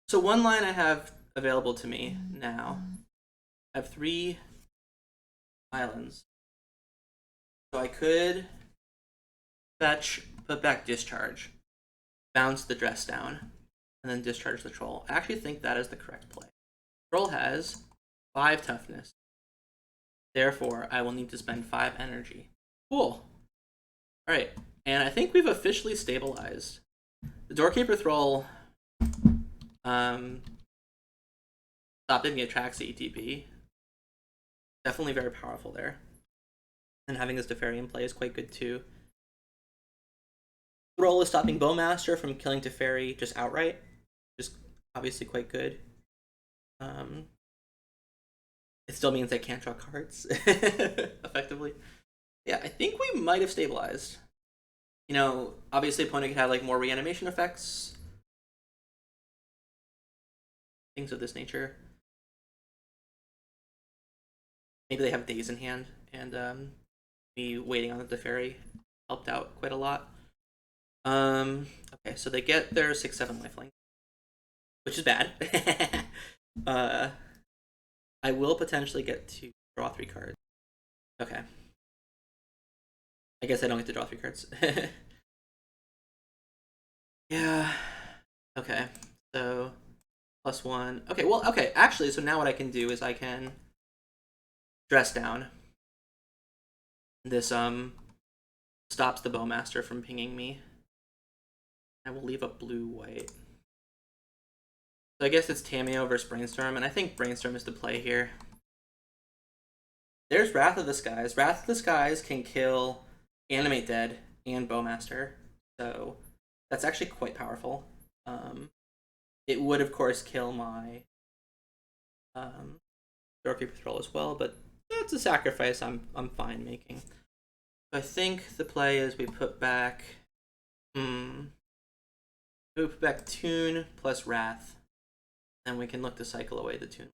So one line I have available to me now. I have 3 islands. So I could fetch, put back Discharge, bounce the Dress Down, and then discharge the Troll. I actually think that is the correct play. Troll has 5 toughness. Therefore, I will need to spend 5 energy. Cool. Alright, and I think we've officially stabilized. The Doorkeeper Thrull stopped giving attracts ETB. Definitely very powerful there. And having this Teferi in play is quite good too. Thrull is stopping Bowmaster from killing Teferi just outright. Just obviously quite good. It still means I can't draw cards, effectively. Yeah, I think we might have stabilized. You know, obviously opponent could have like more reanimation effects. Things of this nature. Maybe they have days in hand, and me waiting on the Teferi helped out quite a lot. Okay, so they get their 6/7 lifelink, which is bad. I will potentially get to draw 3 cards. Okay, I guess I don't get to draw 3 cards. Yeah. Okay. So +1. Okay, well, okay, actually, so now what I can do is I can dress down. This stops the Bowmaster from pinging me. I will leave a blue-white. So I guess it's Tamiyo versus Brainstorm, and I think Brainstorm is the play here. There's Wrath of the Skies. Wrath of the Skies can kill Animate Dead and Bowmaster, so that's actually quite powerful. It would, of course, kill my Doorkeeper Thrull as well, but that's a sacrifice I'm fine making. I think the play is we put back we put back Tune plus Wrath, and we can look to cycle away the Tune.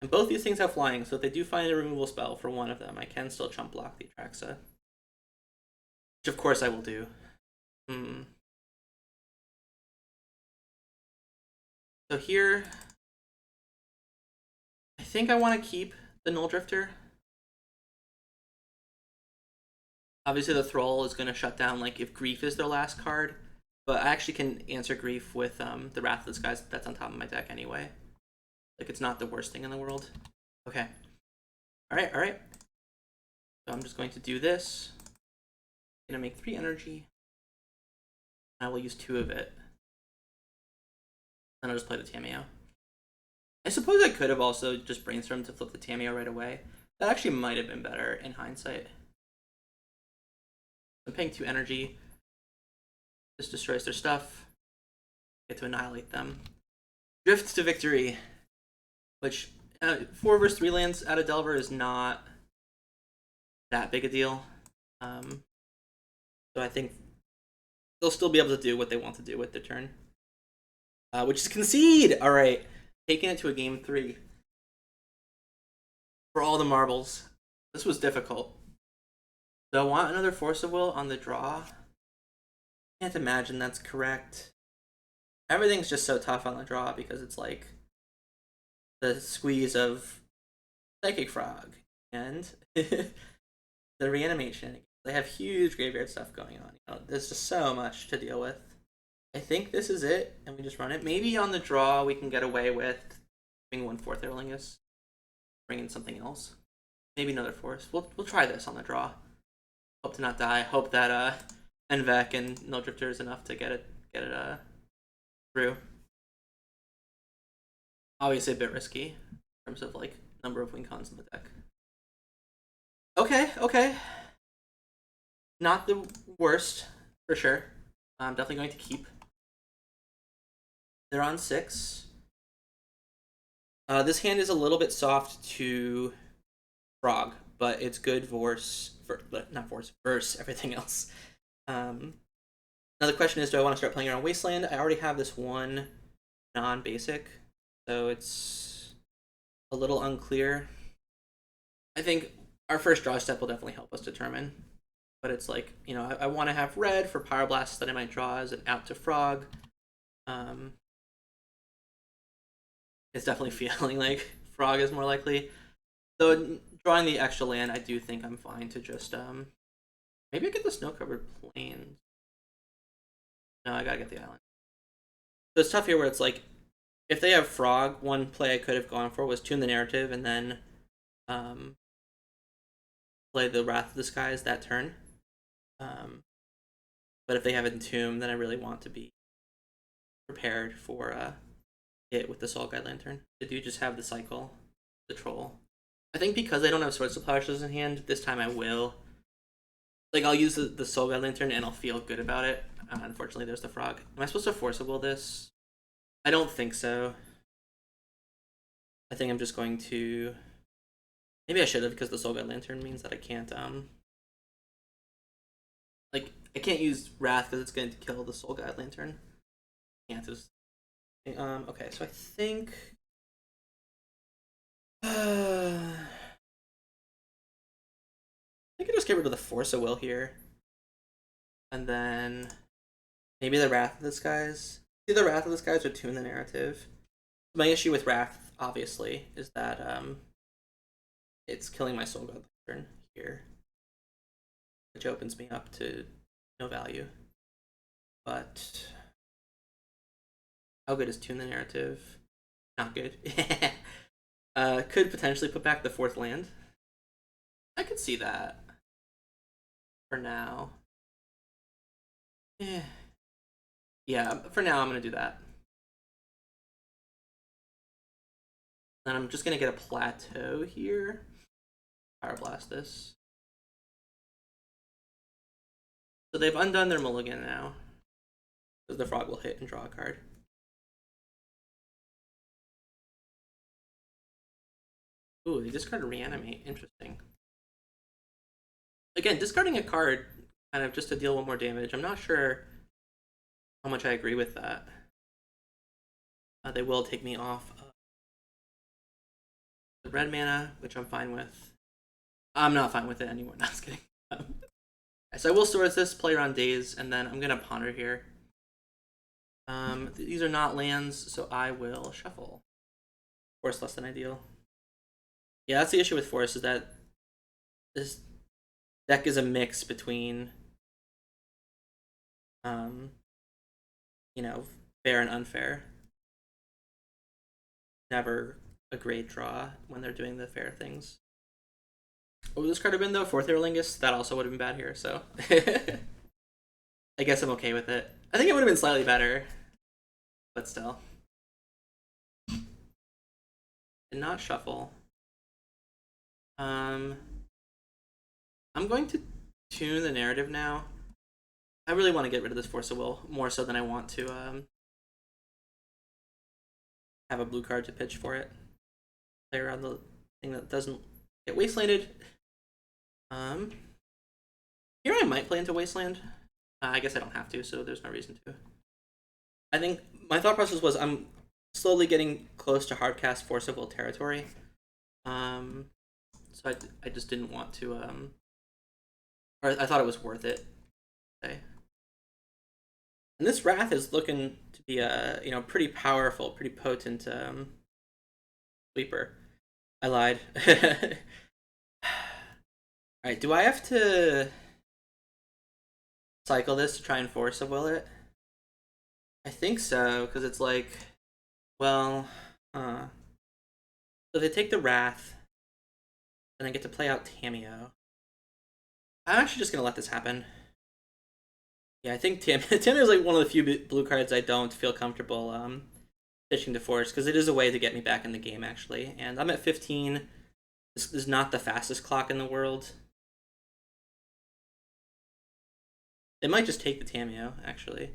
And both these things have flying, so if they do find a removal spell for one of them, I can still chump block the Atraxa. Which of course I will do. So here, I think I want to keep the Nulldrifter. Obviously the Thrall is going to shut down like if Grief is their last card, but I actually can answer Grief with the Wrath of the Skies that's on top of my deck anyway. Like, it's not the worst thing in the world. Okay. Alright. So I'm just going to do this. I'm going to make 3 energy. I will use 2 of it. Then I'll just play the Tamiyo. I suppose I could have also just brainstormed to flip the Tamiyo right away. That actually might have been better in hindsight. I'm paying 2 energy. This destroys their stuff. Get to annihilate them. Drift to victory. Which, 4 versus 3 lands out of Delver is not that big a deal. So I think they'll still be able to do what they want to do with their turn. Which is concede! Alright, taking it to a game 3. For all the marbles. This was difficult. Do I want another Force of Will on the draw? Can't imagine that's correct. Everything's just so tough on the draw because it's like the squeeze of Psychic Frog and the reanimation. They have huge graveyard stuff going on. You know, there's just so much to deal with. I think this is it, and we just run it. Maybe on the draw we can get away with bringing 1 Forth Eorlingas, bring in something else. Maybe another Force. We'll try this on the draw. Hope to not die. Hope that en-Vec and Nulldrifter is enough to get it through. Obviously a bit risky in terms of like number of win cons in the deck. Okay. Not the worst, for sure. I'm definitely going to keep. They're on 6. This hand is a little bit soft to Frog, but it's good verse everything else. Now the question is, do I want to start playing around Wasteland? I already have this one non-basic, so it's a little unclear. I think our first draw step will definitely help us determine. But it's like, you know, I want to have red for Pyroblast that I might draw as an out to Frog. It's definitely feeling like Frog is more likely. So drawing the extra land, I do think I'm fine to just maybe I get the snow-covered plains. No, I gotta get the island. So it's tough here where it's like, if they have Frog, one play I could have gone for was tune the narrative and then play the Wrath of the Skies that turn. But if they have Entomb, then I really want to be prepared for it with the Soul Guide Lantern. They do just have the cycle, the Troll. I think because I don't have Swords to Plowshares in hand, this time I will. Like, I'll use the Soul Guide Lantern and I'll feel good about it. Unfortunately, there's the Frog. Am I supposed to Force of Will this? I don't think so. I think I'm just going to... Maybe I should have, because the Soul Guide Lantern means that I can't, like, I can't use Wrath because it's going to kill the Soul Guide Lantern. Can't just... okay, so I think... I think I just get rid of the Force of Will here. And then... maybe the Wrath of the Skies. Either Wrath of the Skies or Tune the Narrative. My issue with Wrath, obviously, is that, it's killing my Soul Guide Lantern here. which opens me up to no value. But how good is Tune the Narrative? Not good. Could potentially put back the 4th land. I could see that for now. Yeah, for now I'm going to do that. Then I'm just going to get a Plateau here. Pyroblast this. So they've undone their mulligan now. Because the frog will hit and draw a card. Ooh, they discarded Reanimate. Interesting. Again, discarding a card kind of just to deal 1 more damage. I'm not sure how much I agree with that. They will take me off the red mana, which I'm fine with. I'm not fine with it anymore. No, I was kidding. So I will store this, play around days, and then I'm going to ponder here. These are not lands, so I will shuffle. Force less than ideal. Yeah, that's the issue with Force, is that this deck is a mix between, you know, fair and unfair. Never a great draw when they're doing the fair things. What would this card have been, though? Forth Eorlingas? That also would have been bad here, so I guess I'm okay with it. I think it would have been slightly better, but still. Did not shuffle. I'm going to tune the narrative now. I really want to get rid of this Force of Will, more so than I want to have a blue card to pitch for it. Play around the thing that doesn't get wastelanded. Here I might play into Wasteland. I guess I don't have to, so there's no reason to. I think my thought process was I'm slowly getting close to hardcast Force of Will territory. So I just didn't want to, or I thought it was worth it. Okay. And this Wrath is looking to be a, you know, pretty powerful, pretty potent sweeper. I lied. Alright, do I have to cycle this to try and Force of Will it? I think so, because it's like, well, so they take the Wrath, and I get to play out Tamiyo. I'm actually just going to let this happen. Yeah, I think Tamiyo is like one of the few blue cards I don't feel comfortable pitching to Force, because it is a way to get me back in the game, actually. And I'm at 15. This is not the fastest clock in the world. They might just take the Tamiyo, actually.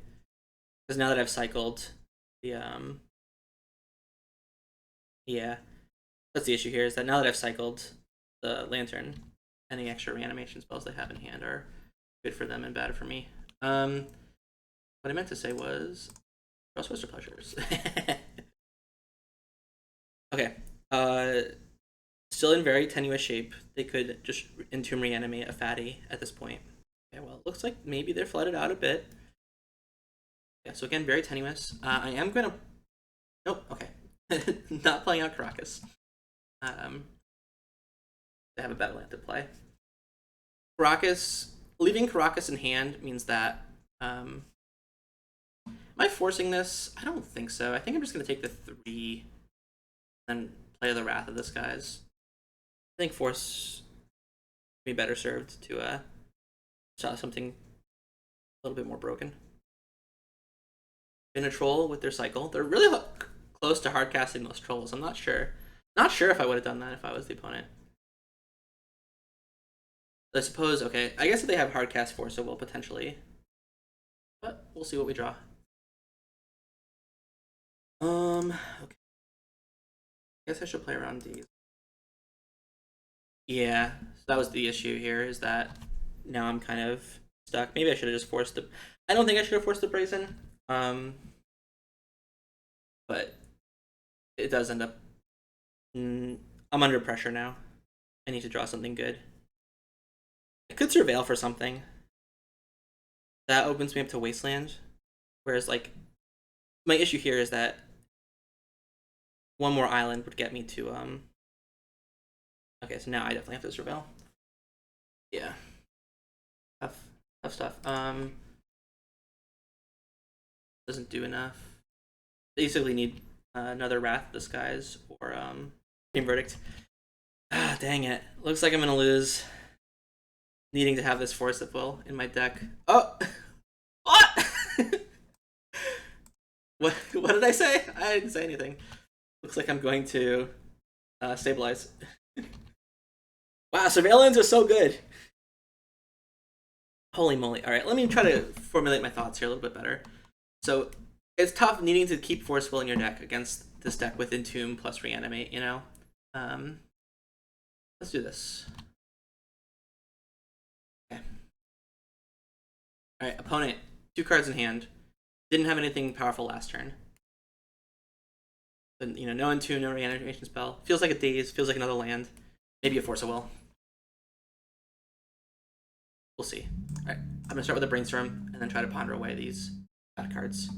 Because now that I've cycled the, yeah. That's the issue here, is that now that I've cycled the Lantern, any extra reanimation spells they have in hand are good for them and bad for me. What I meant to say was, Trustbuster Plowshares. Okay. Still in very tenuous shape. They could just Entomb Reanimate a fatty at this point. Okay, well, it looks like maybe they're flooded out a bit. Yeah, so again, very tenuous. I am going to... Nope, okay. Not playing out Karakas. They have a better land to play. Karakas... Leaving Karakas in hand means that... am I forcing this? I don't think so. I think I'm just going to take the 3 and play the Wrath of this guy's. I think Force would be better served to saw something a little bit more broken. In a troll with their cycle. They're really close to hardcasting most trolls. I'm not sure. Not sure if I would have done that if I was the opponent. I suppose, okay, I guess if they have hardcast Force, it will potentially. But we'll see what we draw. Okay. I guess I should play around these. Yeah, so that was the issue here, is that now I'm kind of stuck. Maybe I should have just forced the... I don't think I should have forced the Brazen. But it does end up... I'm under pressure now. I need to draw something good. I could Surveil for something. That opens me up to Wasteland. Whereas, like, my issue here is that one more island would get me to, Okay, so now I definitely have to Surveil. Yeah. Tough stuff. Doesn't do enough. Basically need another Wrath of Disguise or Team Verdict. Ah, dang it. Looks like I'm gonna lose. Needing to have this Force of Will in my deck. Oh! What? What did I say? I didn't say anything. Looks like I'm going to stabilize. Wow, Surveillance is so good. Holy moly. Alright, let me try to formulate my thoughts here a little bit better. So, it's tough needing to keep Force Will in your deck against this deck with Entomb plus Reanimate, you know? Let's do this. Okay. Alright, opponent. 2 cards in hand. Didn't have anything powerful last turn. But, you know, no Entomb, no Reanimation spell. Feels like a Daze, feels like another land. Maybe a Force of Will. We'll see. Alright, I'm gonna start with a Brainstorm and then try to ponder away these bad cards.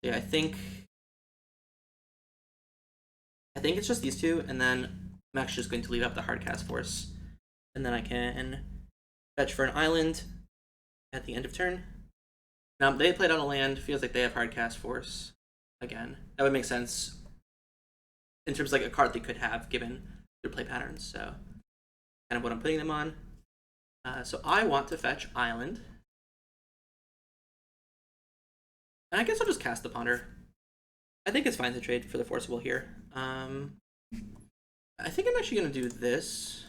Yeah, I think it's just these two, and then I'm actually just going to leave up the Hardcast Force. And then I can fetch for an island at the end of turn. Now, they played out a land, feels like they have Hardcast Force again. That would make sense in terms of like a card they could have given their play patterns, so kind of what I'm putting them on. So I want to fetch Island. And I guess I'll just cast the Ponder. I think it's fine to trade for the Force of Will here. I think I'm actually going to do this.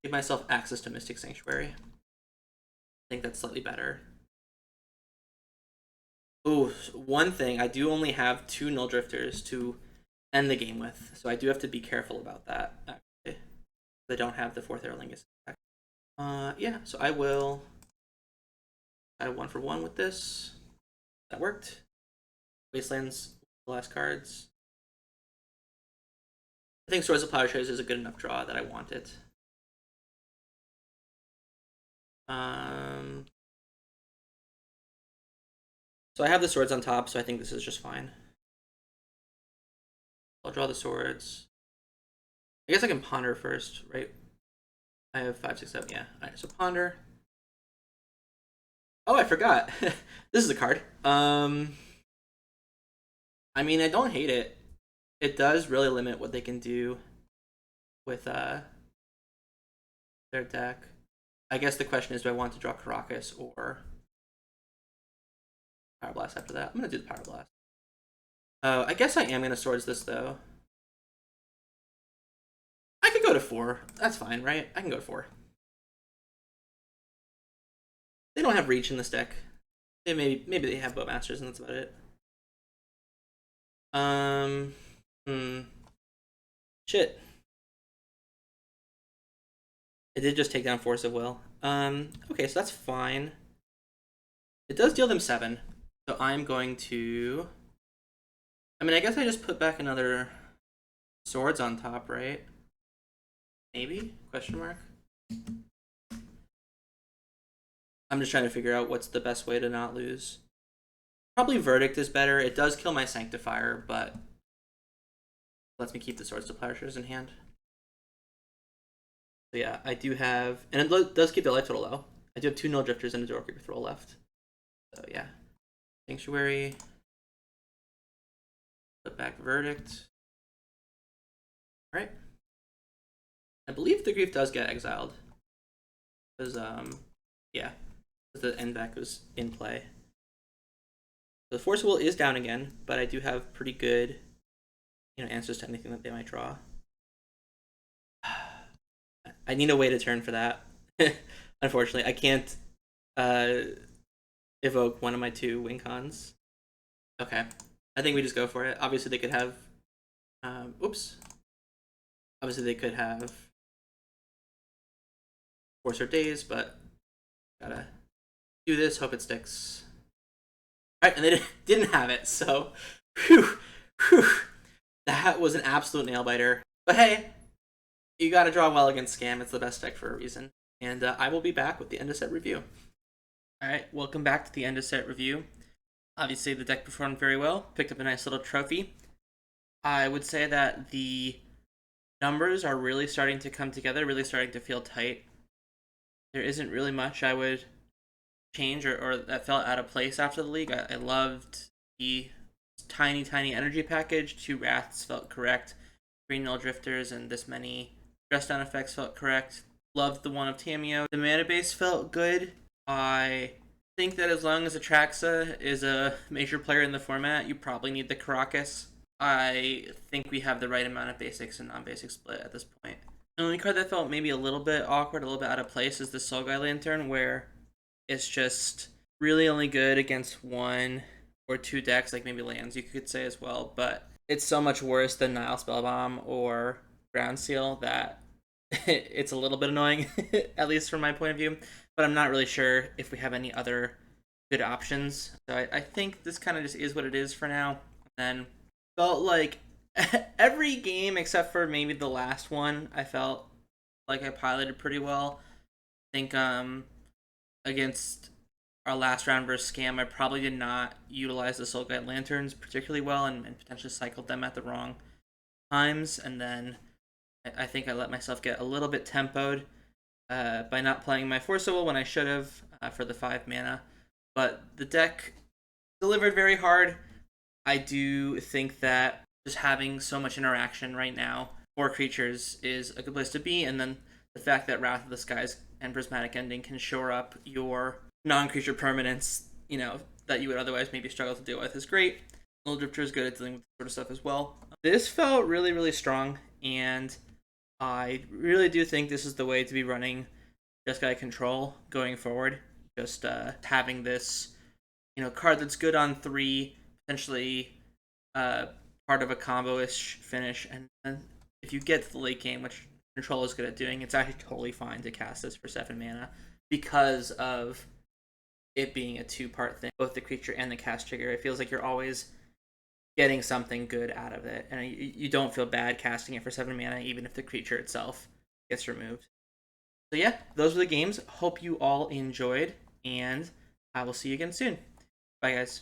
Give myself access to Mystic Sanctuary. I think that's slightly better. Ooh, one thing, I do only have 2 Nulldrifters to end the game with, so I do have to be careful about that, actually. I don't have the Forth Eorlingas. Yeah, so I will add a 1-for-1 with this. That worked. Wastelands, the last cards. I think Swords of Plowshares is a good enough draw that I want it. So I have the swords on top, so I think this is just fine. I'll draw the swords. I guess I can ponder first, right? I have 5, 6, 7, yeah. Alright, so ponder. Oh, I forgot. This is a card. I mean, I don't hate it. It does really limit what they can do with their deck. I guess the question is, do I want to draw Karakas or Pyroblast after that? I'm going to do the Pyroblast. I guess I am going to swords this, though. I could go to 4. That's fine, right? I can go to 4. They don't have reach in this deck. Maybe they have Bowmasters, and that's about it. Shit. It did just take down Force of Will. Okay, so that's fine. It does deal them 7. So I'm going to... I mean, I guess I just put back another swords on top, right? Maybe? Question mark? I'm just trying to figure out what's the best way to not lose. Probably Verdict is better. It does kill my Sanctifier, but lets me keep the Swords to Plowshares in hand. So yeah, I do have... And it does keep the life total low. I do have 2 Nulldrifters and a Doorkeeper Thrull left. So yeah. Sanctuary. Put back Verdict. Alright. I believe the Grief does get exiled. Because, yeah. The en-Vec was in play. The Force of Will is down again, but I do have pretty good, you know, answers to anything that they might draw. I need a way to turn for that. Unfortunately, I can't evoke one of my 2 win cons. Okay, I think we just go for it. Obviously, they could have. Oops. Obviously, they could have Force or Daze, but gotta do this. Hope it sticks. All right, and they didn't have it, so whew, that was an absolute nail biter. But hey, you gotta draw well against Scam. It's the best deck for a reason. And I will be back with the end of set review. All right, welcome back to the end of set review. Obviously, the deck performed very well. Picked up a nice little trophy. I would say that the numbers are really starting to come together, really starting to feel tight. There isn't really much I would change or that felt out of place after the league. I loved the tiny energy package. 2 Wraths felt correct. 3 Nulldrifters and this many dress down effects felt correct. Loved the one of Tamiyo. The mana base felt good. I think that as long as Atraxa is a major player in the format, you probably need the Karakas. I think we have the right amount of basics and non-basic split at this point. The only card that felt maybe a little bit awkward, a little bit out of place, is the Sulgai Lantern, where it's just really only good against 1 or 2 decks, like maybe lands you could say as well, but it's so much worse than Nile Spellbomb or Ground Seal that it's a little bit annoying, at least from my point of view, but I'm not really sure if we have any other good options. So I think this kind of just is what it is for now. And then felt like every game except for maybe the last one, I felt like I piloted pretty well. I think against our last round versus Scam, I probably did not utilize the Soul Guide Lanterns particularly well and potentially cycled them at the wrong times. And then I think I let myself get a little bit tempoed by not playing my Force of Will when I should have for the 5 mana. But the deck delivered very hard. I do think that just having so much interaction right now for creatures is a good place to be, and then the fact that Wrath of the Skies and Prismatic Ending can shore up your non-creature permanents, that you would otherwise maybe struggle to deal with is great. Nulldrifter is good at dealing with this sort of stuff as well. This felt really, really strong, and I really do think this is the way to be running Jeskai Control going forward. Just having this, card that's good on 3, potentially part of a combo-ish finish, and if you get to the late game, which Control is good at doing, it's actually totally fine to cast this for 7 mana because of it being a 2-part thing, both the creature and the cast trigger. It feels like you're always getting something good out of it, and you don't feel bad casting it for 7 mana, even if the creature itself gets removed. So yeah, those were the games. Hope you all enjoyed, and I will see you again soon. Bye, guys.